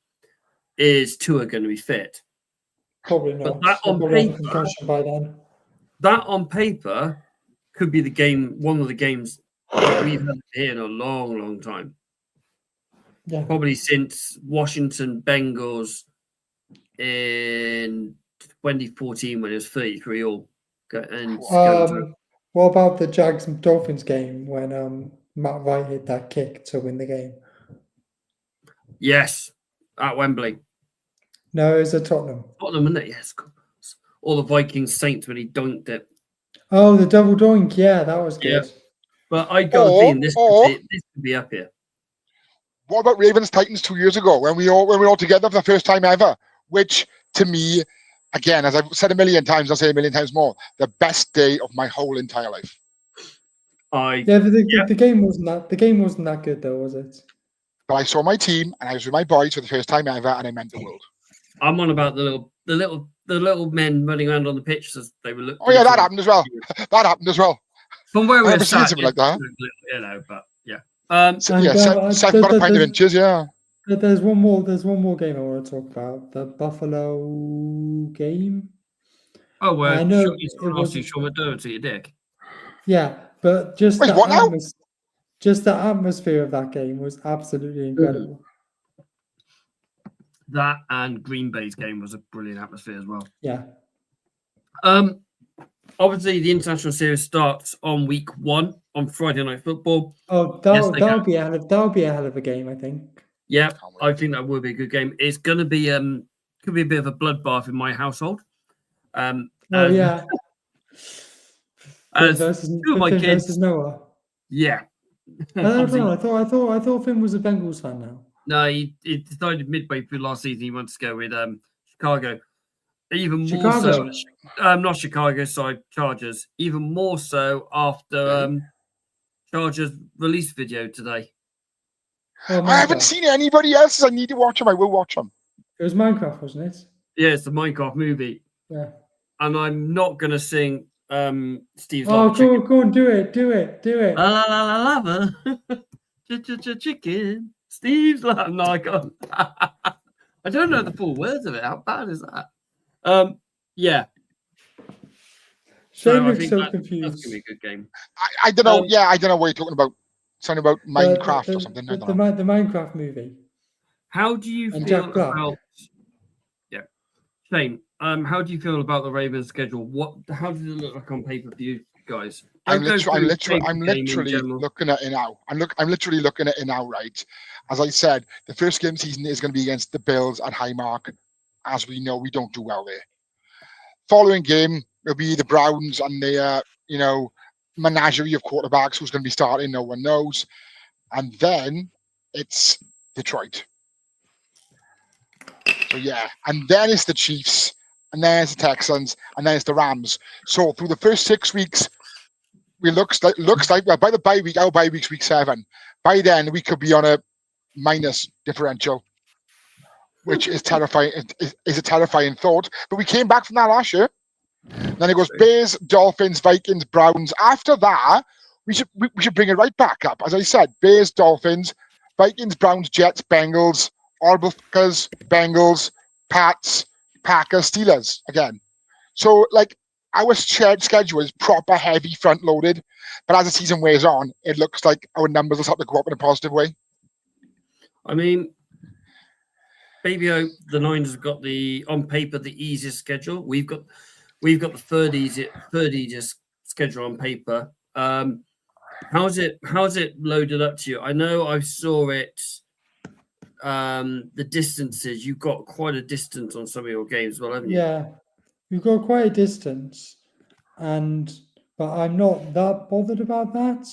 Is Tua going to be fit? Probably not. But that on paper could be one of the games we've had here in a long, long time. Yeah. Probably since Washington Bengals in 2014 when it was 33 all. What about the Jags and Dolphins game when Matt Wright hit that kick to win the game? Yes, at Wembley. No, it was at Tottenham. Tottenham, isn't it? Yes. Or the Vikings Saints when he dunked it. Oh, the double doink. Yeah, that was good. Yeah. But I got a feeling this could be up here. What about Ravens Titans 2 years ago when we were all together for the first time ever? Which to me, again, as I've said a million times, I'll say a million times more, the best day of my whole entire life. The game wasn't that good though, was it? But I saw my team and I was with my boys for the first time ever, and it meant the world. I'm on about the little men running around on the pitch as they were looking. Oh yeah, that happened as well. That happened as well. From where we're seen something like that. But yeah. Seth got a pint of inches. Yeah. There's one more game I want to talk about. The Buffalo game. Oh, well, I know Sean McDermott to your dick. Yeah, but just the atmosphere of that game was absolutely incredible. That and Green Bay's game was a brilliant atmosphere as well. Yeah. Obviously, the international series starts on week 1 on Friday Night Football. Oh, that'll be a hell of a game, I think. Yeah, I think that will be a good game. It's going to be could be a bit of a bloodbath in my household. Oh and yeah. as Finn two of my Finn kids, versus Noah. yeah. I don't Obviously, know. I thought Finn was a Bengals fan now. no, he decided midway through last season he wants to go with Chicago. Even more Chicago. so, not Chicago, sorry, Chargers. Even more so after Chargers release video today. Oh, I haven't Minecraft. seen anybody else's. I need to watch them. I will watch them. It was Minecraft, wasn't it? Yeah, it's the Minecraft movie, Yeah. and I'm not gonna sing Steve's Oh, Love Chicken. go on, do it. La la la la lava, chicken. Steve's Love. No, I can't. I don't know the full words of it. How bad is that? Yeah. Shane I looks think so that's confused. gonna be a good game. I don't know. Yeah, I don't know what you're talking about. Something about Minecraft the, or something. The, I don't know. the Minecraft movie. How do you And feel Jack Black. about? Yeah, Shane. How do you feel about the Ravens' schedule? How does it look like on paper for you guys? I'm Don't go literally through the game in general. looking at it now. I'm literally looking at it now, right? As I said, the first game of the season is going to be against the Bills at Highmark. As we know, we don't do well there. Following game will be the Browns and the menagerie of quarterbacks who's going to be starting. No one knows. And then it's Detroit. So yeah, and then it's the Chiefs, and then it's the Texans, and then it's the Rams. So through the first 6 weeks, looks like well, by the bye week, our bye week's week 7. By then we could be on a minus differential, which is terrifying. Is a terrifying thought. But we came back from that last year. Then it goes Bears, Dolphins, Vikings, Browns. After that, we should bring it right back up. As I said, Bears, Dolphins, Vikings, Browns, Jets, Bengals, Packers, Bengals, Pats, Packers, Steelers again. So like our shared schedule is proper heavy front loaded, but as the season wears on, it looks like our numbers will start to go up in a positive way. I mean, Baby O, the Niners have got on paper the easiest schedule. We've got the third easiest schedule on paper. How's it loaded up to you? I know I saw it. The distances, you've got quite a distance on some of your games, well, haven't you? Yeah, we've got quite a distance, but I'm not that bothered about that.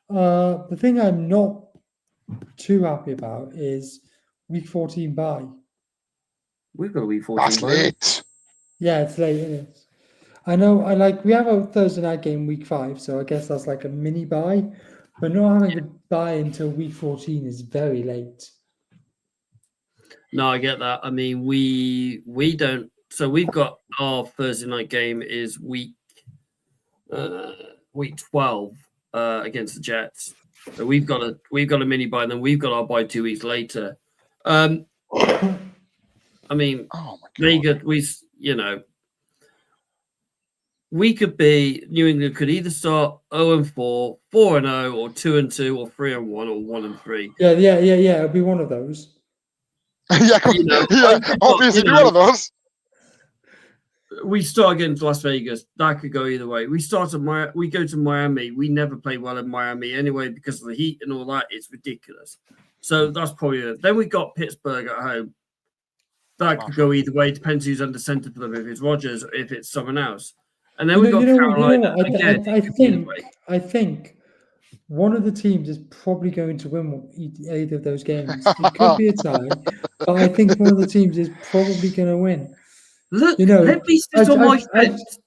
The thing I'm not too happy about is week 14 bye. We've got a week 14 That's bye. late. Yeah, it's late, isn't it? I know. We have a Thursday night game week 5, so I guess that's like a mini bye. But not having a bye until week 14 is very late. No, I get that. I mean, we don't. So we've got our Thursday night game is week 12 against the Jets. So we've got a mini bye, and then we've got our bye 2 weeks later. I mean, Oh my Vegas, we could be New England could either start 0-4, 4-0, or 2-2, or 3-1, or 1-3. Yeah. It'll be one of those. yeah, obviously be one of those. We start against Las Vegas. That could go either way. We go to Miami. We never play well in Miami anyway because of the heat and all that. It's ridiculous. So that's probably it. Then we got Pittsburgh at home. That could go either way. Depends who's under center for them. If it's Rodgers or if it's someone else. And then we got Carolina. I think one of the teams is probably going to win either of those games. It could be a tie, but I think one of the teams is probably going to win. Look, let me sit on my fence.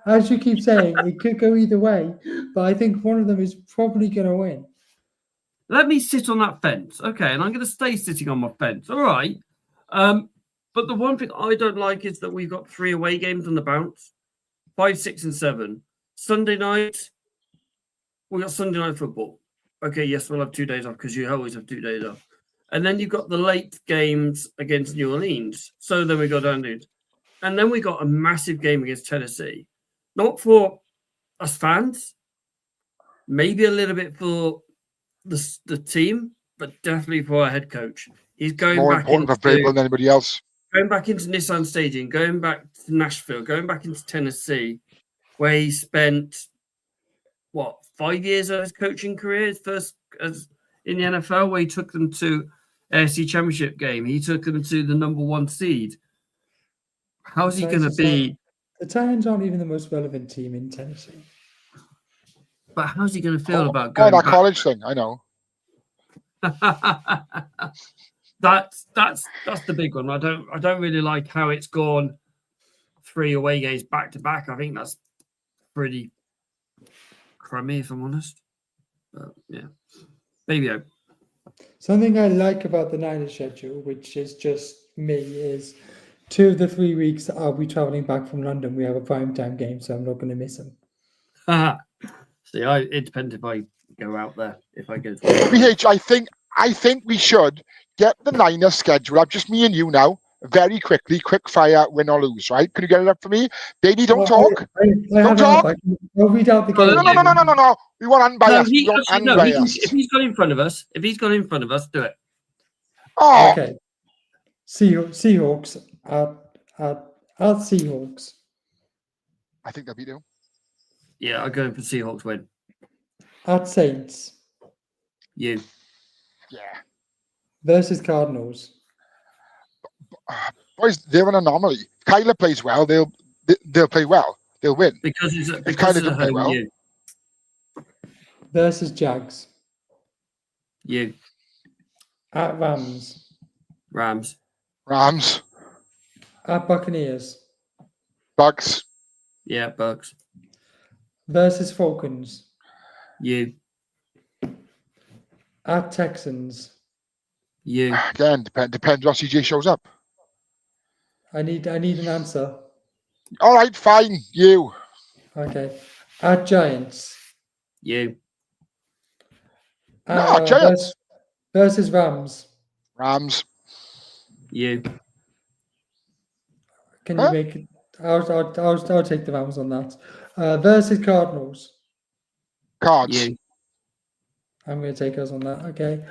As you keep saying, it could go either way, but I think one of them is probably going to win. Let me sit on that fence. Okay, and I'm going to stay sitting on my fence. All right. But the one thing I don't like is that we've got 3 away games on the bounce. 5, 6, and 7. Sunday night, we got Sunday night football. Okay, yes, we'll have 2 days off because you always have 2 days off. And then you've got the late games against New Orleans. So then we got down to, and then we got a massive game against Tennessee. Not for us fans, maybe a little bit for the team, but definitely for our head coach. He's going more back important for people than anybody else. Going back into Nissan Stadium, going back to Nashville, going back into Tennessee, where he spent 5 years of his coaching career, his first as in the NFL, where he took them to AFC Championship game. He took them to the number 1 seed. How's he going to be? The Titans aren't even the most relevant team in Tennessee. But how's he going to feel about Oh, going that back? college thing. I know. that's the big one. I don't really like how it's gone 3 away games back to back. I think that's pretty crummy, if I'm honest. But yeah, baby hope. Something I like about the Niners schedule, which is just me, is 2 of the 3 weeks that I'll be traveling back from London. We have a primetime game, so I'm not going to miss them. See, it depends if I go out there. If I go, BH, I think we should get the Niners schedule up. Just me and you now, very quickly, quick fire, win or lose. Right? Could you get it up for me, baby? Don't talk. Don't talk. I'll read out the game. No. We want unbiased. We want unbiased. If he's got in front of us, do it. Oh, Okay. Seahawks at Seahawks. I think they'll beat you. Yeah, I'm going for Seahawks win. At Saints. You. Yeah. Versus Cardinals. Boys, they're an anomaly. If Kyler plays well, they'll play well. They'll win. Because it's Kyler at can play home. well. You. Versus Jags. You. At Rams. Rams. At Buccaneers. Bucks. Yeah, Bucks. Versus Falcons. You. At Texans. You. Again, depends what CJ shows up. I need an answer. All right, fine. You. Okay. At Giants. You. Giants. Versus Rams. Rams. You. Can you make it? I'll take the Rams on that. Versus Cardinals. Cards. You. Oh, I'm going to take us on that. Okay.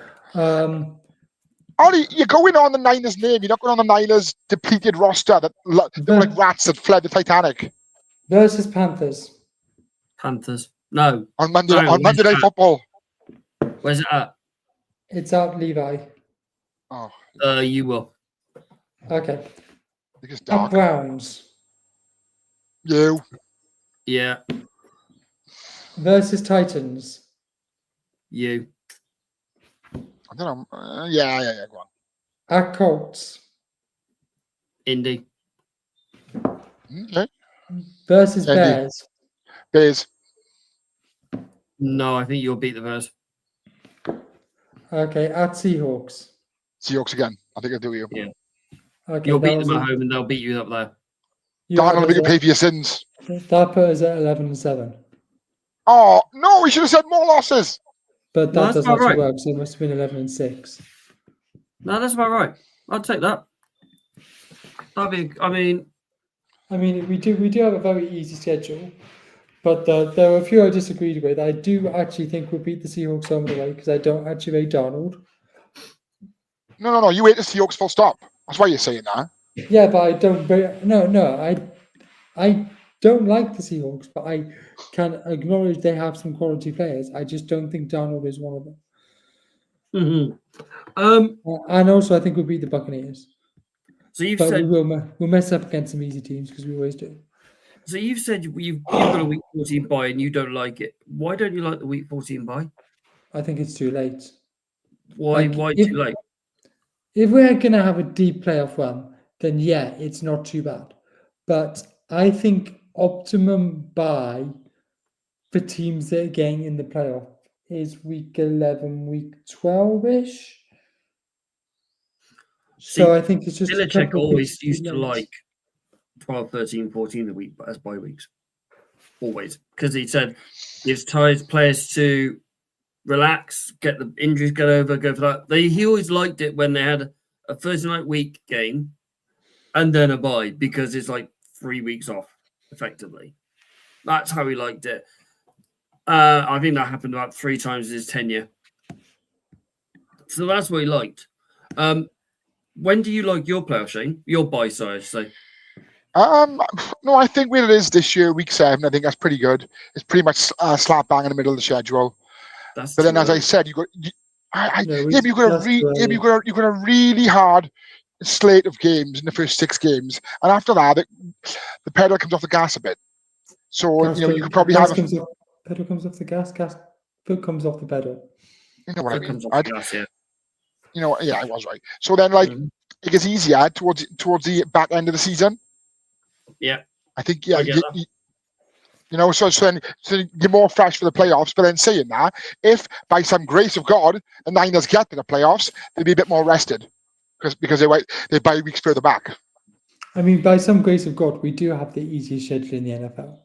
Ollie, you're going on the Niners name. You're not going on the Niners depleted roster that look like rats that fled the Titanic. Versus Panthers. Panthers. No. On Monday Night Football. Where's it at? It's at Levi. Oh, You will. Okay. I think it's At dark. Browns. You. Yeah. Versus Titans. You. I don't know. Yeah. Go on. At Colts. Indy. Okay. Versus Indy. Bears. Bears. No, I think you'll beat the Bears. Okay. At Seahawks. Seahawks again. I think I'll do you. Yeah. Okay. You'll that beat was them at it. home and they'll beat you up there. Darnold will pay for your sins. That put us at 11-7. Oh, no, we should have said more losses. But No, that that's doesn't about actually right. work, so it must have been 11-6. No, that's about right. I'll take that. I mean, we do have a very easy schedule, but there are a few I disagreed with. I do actually think we'll beat the Seahawks home and away because I don't actually rate Darnold. No. You hate the Seahawks full stop. That's why you're saying that. Yeah, but I don't. I don't like the Seahawks, but I can acknowledge they have some quality players. I just don't think Darnold is one of them. And also, I think we'll beat the Buccaneers. So you've But said we'll mess up against some easy teams because we always do. So you've said you've got a week 14 bye and you don't like it. Why don't you like the week 14 bye? I think it's too late. Why too late? If we're going to have a deep playoff run, then yeah, it's not too bad. But I think optimum bye for teams that are getting in the playoff is week 11, week 12-ish. So I think it's just Belichick always used to late. like 12, 13, 14 a week as bye weeks. Always. Because he said gives players to relax, get the injuries, get over, go for that. He always liked it when they had a Thursday night week game and then a bye because it's like 3 weeks off, effectively. That's how he liked it. I think that happened about 3 times in his tenure. So that's what he liked. When do you like your playoff, Shane? Your bye, sorry, I should say. No, I think where it is this year, week 7, I think that's pretty good. It's pretty much slap bang in the middle of the schedule. That's but then, too as early. I said, you've got a really hard slate of games in the first 6 games, and after that, the pedal comes off the gas a bit. So you could probably have. Pedal comes off the gas. Foot comes off the pedal. You know what I mean? Comes off the gas, yeah. Yeah, I was right. So then, it gets easier towards the back end of the season. Yeah, I think. Yeah, so then you're more fresh for the playoffs. But then saying that, if by some grace of God the Niners get to the playoffs, they'll be a bit more rested because they bye weeks further back. I mean, by some grace of God, we do have the easiest schedule in the NFL.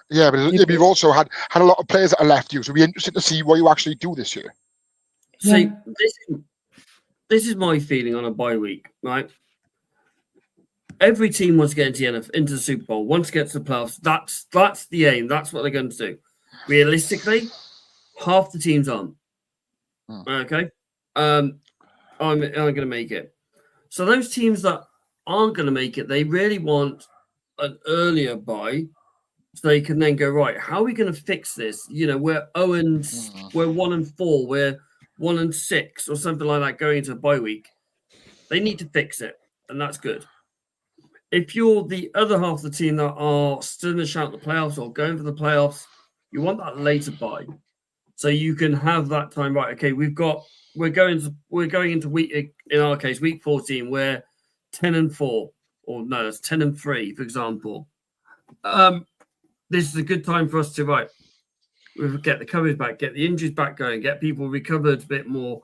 Yeah, but we've also had a lot of players that are left you, so it'll be interesting to see what you actually do this year. See, this is my feeling on a bye week, right? Every team wants to get into the Super Bowl, wants to get to the playoffs. That's the aim. That's what they're going to do. Realistically, half the teams aren't. Okay, I'm going to make it. So those teams that aren't going to make it, they really want an earlier bye, so they can then go, right, how are we going to fix this? We're 1-4, we're 1-6 or something like that going into a bye week. They need to fix it, and that's good. If you're the other half of the team that are still in the shout at the playoffs or going for the playoffs, you want that later bye, so you can have that time. Right? Okay, we're going into week, in our case, week 14. We're 10-4, or no, it's 10-3, for example. This is a good time for us to get the coverage back, get the injuries back going, get people recovered a bit more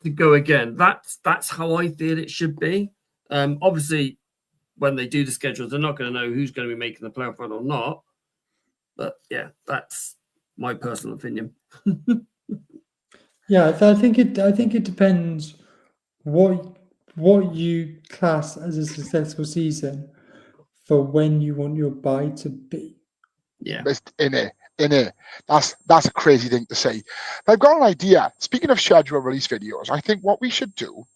to go again. That's how I feel it should be. Obviously, when they do the schedules, they're not going to know who's going to be making the playoff run or not. But yeah, that's my personal opinion. Yeah, I think it depends what you class as a successful season for when you want your bye to be. Yeah, in it. That's a crazy thing to say. I've got an idea. Speaking of schedule release videos, I think what we should do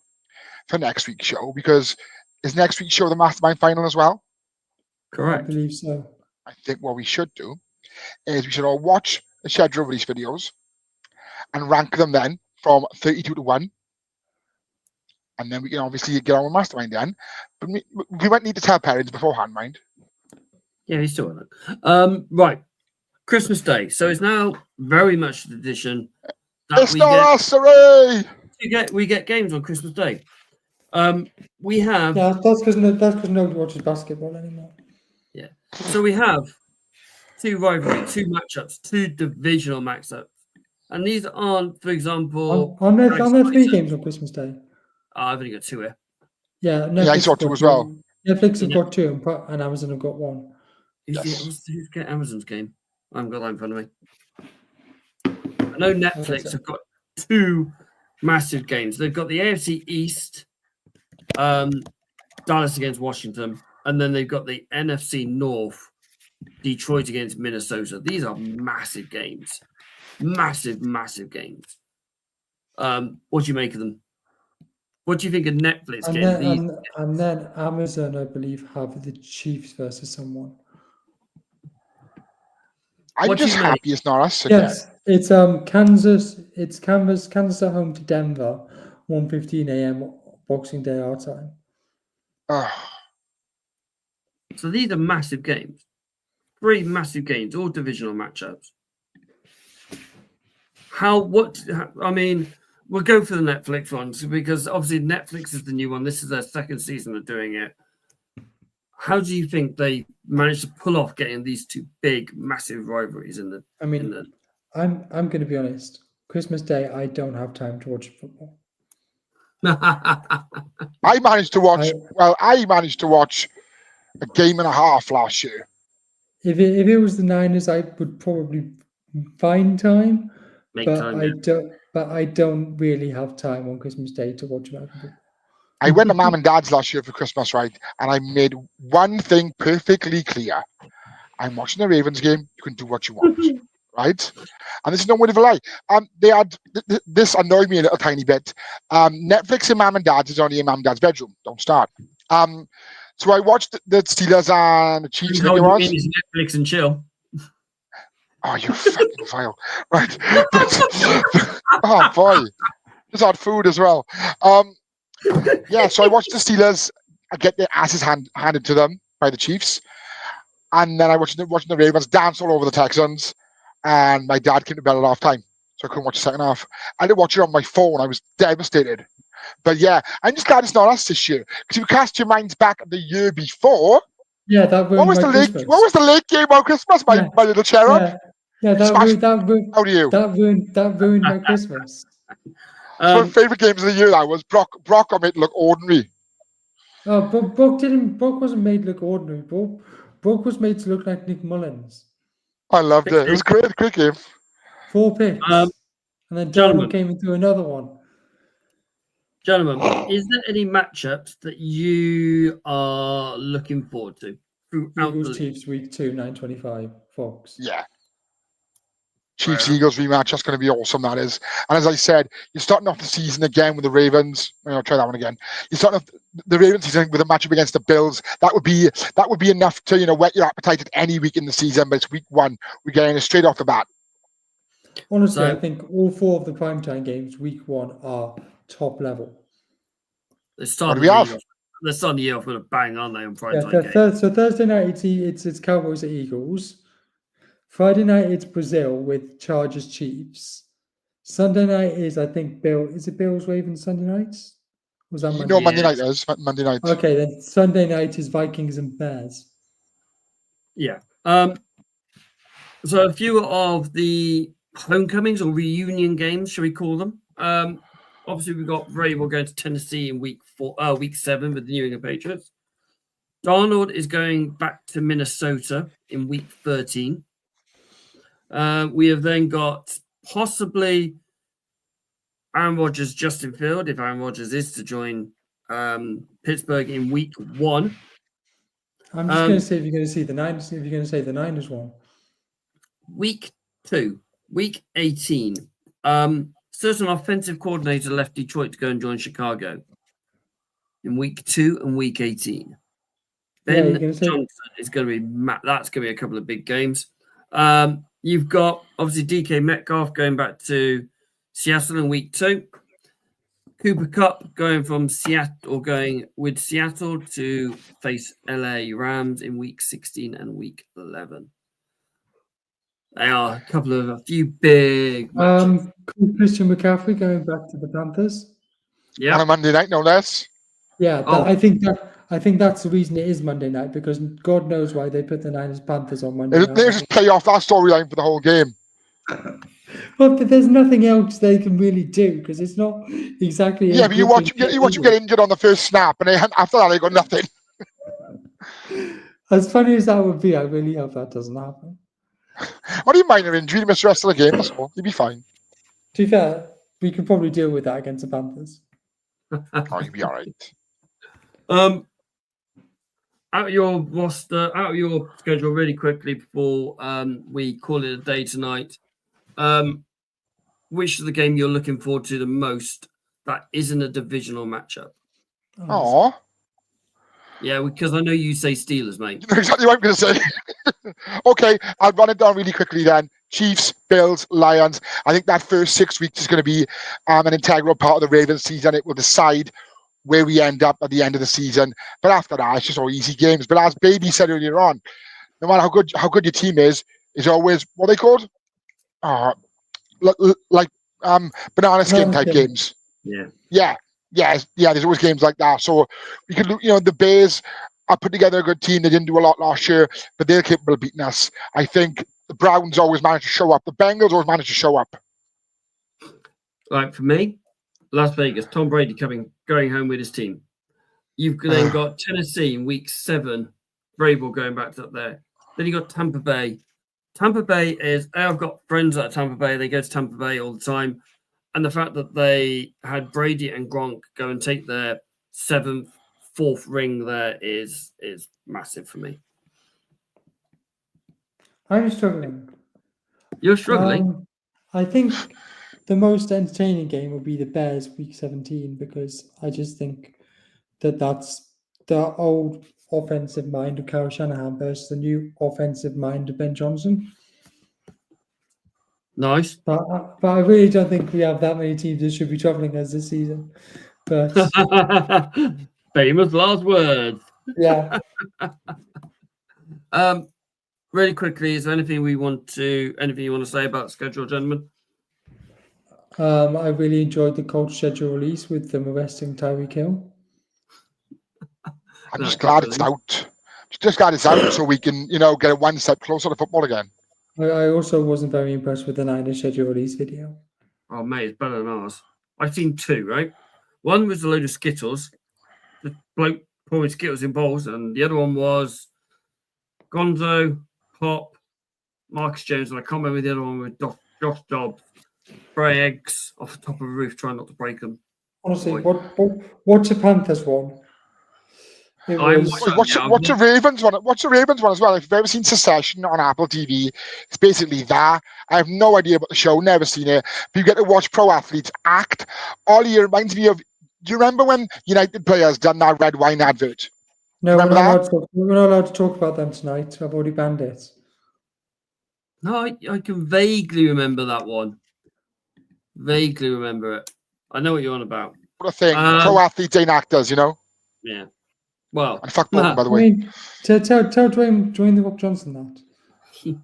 for next week's show, because is next week's show the Mastermind final as well? correct. I believe so. I think what we should do is we should all watch the schedule release videos and rank them then from 32 to 1. And then we can obviously get on with Mastermind then. But we might need to tell parents beforehand, mind. Yeah, he's still on it. Right. Christmas Day. So it's now very much the tradition that it's not us, hooray! We get games on Christmas Day. We have. Yeah, that's because nobody watches basketball anymore. Yeah. So we have 2 rivalries, 2 matchups, 2 divisional matchups, and these aren't, for example. Aren't there 3 games on Christmas Day? I've only got 2 here. Yeah, I saw 2 as well. Netflix have got 2, and Amazon have got 1. Who's got Amazon's game? I haven't got that in front of me. I know Netflix have got 2 massive games. They've got the AFC East, Dallas against Washington, and then they've got the NFC North, Detroit against Minnesota. These are massive games. Massive, massive games. What do you make of them? What do you think of Netflix games? And then Amazon, I believe, have the Chiefs versus someone. I'm just happy it's not us again. Yes, it's Kansas. It's Kansas at home to Denver, 1:15 a.m. Boxing Day our time. So these are massive games. 3 massive games, all divisional matchups. We'll go for the Netflix ones because obviously Netflix is the new one. This is their 2nd season of doing it. How do you think they managed to pull off getting these 2 big, massive rivalries in the? I'm going to be honest. Christmas Day, I don't have time to watch football. I managed to watch a game and a half last year. If it was the Niners, I would probably find time. But I don't really have time on Christmas Day to watch American football. I went to Mum and Dad's last year for Christmas, right? And I made one thing perfectly clear. I'm watching the Ravens game. You can do what you want, right? And this is no word of a lie. They had this annoyed me a little tiny bit. Netflix in Mum and Dad's is only in Mum and Dad's bedroom. Don't start. So I watched the Steelers and the Chiefs. Netflix and chill. Oh, you fucking vile. Right. Oh, boy. Just had food as well. Yeah, so I watched the Steelers get their asses handed to them by the Chiefs. And then I watched the Ravens dance all over the Texans. And my dad came to bed at half time, so I couldn't watch the second half. I did watch it on my phone. I was devastated. But yeah, I'm just glad it's not us this year. Because if you cast your minds back the year before, Yeah, that ruined my Christmas. what was the late game on Christmas, my little cherub? Yeah, How do you? that ruined my Christmas. So my favourite games of the year that was Brock got made look ordinary. Oh, but Brock wasn't made to look ordinary. Brock was made to look like Nick Mullins. I loved it. It was great game. 4 picks. And then Donald came into another one. Gentlemen, is there any matchups that you are looking forward to? Eagles Chiefs week 2, 9:25, Fox. Yeah. Chiefs Eagles rematch, that's going to be awesome, that is. And as I said, you're starting off the season again with the Ravens. I'll try that one again. You're starting off the Ravens season with a matchup against the Bills. That would be enough to whet your appetite at any week in the season, but it's week 1. We're getting it straight off the bat. Honestly, I think all 4 of the primetime games week 1 are top level. They're starting the year off with a bang, aren't they, on primetime games? So Thursday night it's Cowboys at Eagles. Friday night it's Brazil with Chargers Chiefs. Sunday night is, I think, Is it Bills Ravens Sunday nights? Was that Monday? No, Monday night is Monday night. Okay, then Sunday night is Vikings and Bears. Yeah. So a few of the homecomings or reunion games, shall we call them? Obviously, we've got Vrabel going to Tennessee in week 7 with the New England Patriots. Darnold is going back to Minnesota in week 13. We have then got possibly Aaron Rodgers, Justin Field, if Aaron Rodgers is to join Pittsburgh in week 1. I'm just going to see if you're going to see the Niners. If you're going to say the Niners one. Week 2, week 18. Certain offensive coordinator left Detroit to go and join Chicago in week 2 and week 18. Ben Johnson is going to be that's going to be a couple of big games. You've got obviously DK Metcalf going back to Seattle in week 2. Cooper Kupp going with Seattle to face LA Rams in week 16 and week 11. They are a few big matches. Christian McCaffrey going back to the Panthers. Yeah, on a Monday night, no less. Yeah, I think that's the reason it is Monday night, because God knows why they put the Niners Panthers on Monday night. They just play off that storyline for the whole game. Well, but there's nothing else they can really do because it's not exactly. Yeah, but you watch them get injured on the first snap, and after that they got nothing. As funny as that would be, I really hope that doesn't happen. Only minor injury, miss the rest of the game. That's all. You'll be fine. To be fair, we could probably deal with that against the Panthers. Oh, you'll be all right. Out of your roster, out of your schedule, really quickly before we call it a day tonight. Which is the game you're looking forward to the most that isn't a divisional matchup? Oh. Yeah, because I know you say Steelers, mate. You know exactly what I'm going to say. Okay, I'll run it down really quickly then. Chiefs, Bills, Lions. I think that first 6 weeks is going to be an integral part of the Ravens season. It will decide where we end up at the end of the season. But after that, it's just all easy games. But as Baby said earlier on, no matter how good your team is always what are they called? Like banana skin type games. Yeah. There's always games like that. So we could, the Bears are put together a good team. They didn't do a lot last year, but they're capable of beating us. I think the Browns always manage to show up. The Bengals always manage to show up. Like for me, Las Vegas, Tom Brady going home with his team. You've then got Tennessee in week 7, Vrabel going back up there. Then you got Tampa Bay. Tampa Bay I've got friends at Tampa Bay. They go to Tampa Bay all the time. And the fact that they had Brady and Gronk go and take their 4th ring there is massive for me. I'm struggling. You're struggling? I think the most entertaining game will be the Bears week 17 because I just think that's the old offensive mind of Kyle Shanahan versus the new offensive mind of Ben Johnson. Nice. But I really don't think we have that many teams that should be troubling us this season. But Famous last words. yeah, Really quickly, is there anything you want to say about the schedule, gentlemen? I really enjoyed the cold schedule release with them arresting Tyreek Hill. I'm just glad it's out. Just glad it's out so we can, get it one step closer to football again. I also wasn't very impressed with the Niners schedule release video. Oh, mate, it's better than ours. I've seen two, right? One was a load of Skittles, the bloke pouring Skittles in bowls, and the other one was Gonzo, Pop, Marcus Jones, and I can't remember the other one with Josh Dobbs. Spray eggs off the top of a roof, trying not to break them. Honestly, what's a Panthers one? It was, What's the Ravens one? What's the Ravens one as well? If you've ever seen Secession on Apple TV, it's basically that. I have no idea about the show, never seen it. But you get to watch pro athletes act. Ollie, it reminds me of. Do you remember when United players done that red wine advert? no, we're Remember not allowed to talk about them tonight. I've already banned it. No, I can vaguely remember that one. Vaguely remember it. I know what you're on about. What a thing. Pro athletes ain't actors, Yeah. Well, And fuck Bolton, by the I way. mean, tell Dwayne the Rock Johnson that.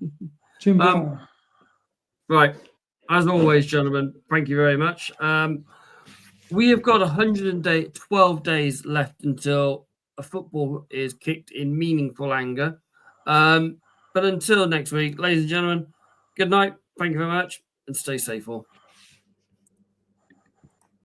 Jim Brown. Right. As always, gentlemen, thank you very much. We have got 112 days left until a football is kicked in meaningful anger. But until next week, ladies and gentlemen, good night. Thank you very much and stay safe all.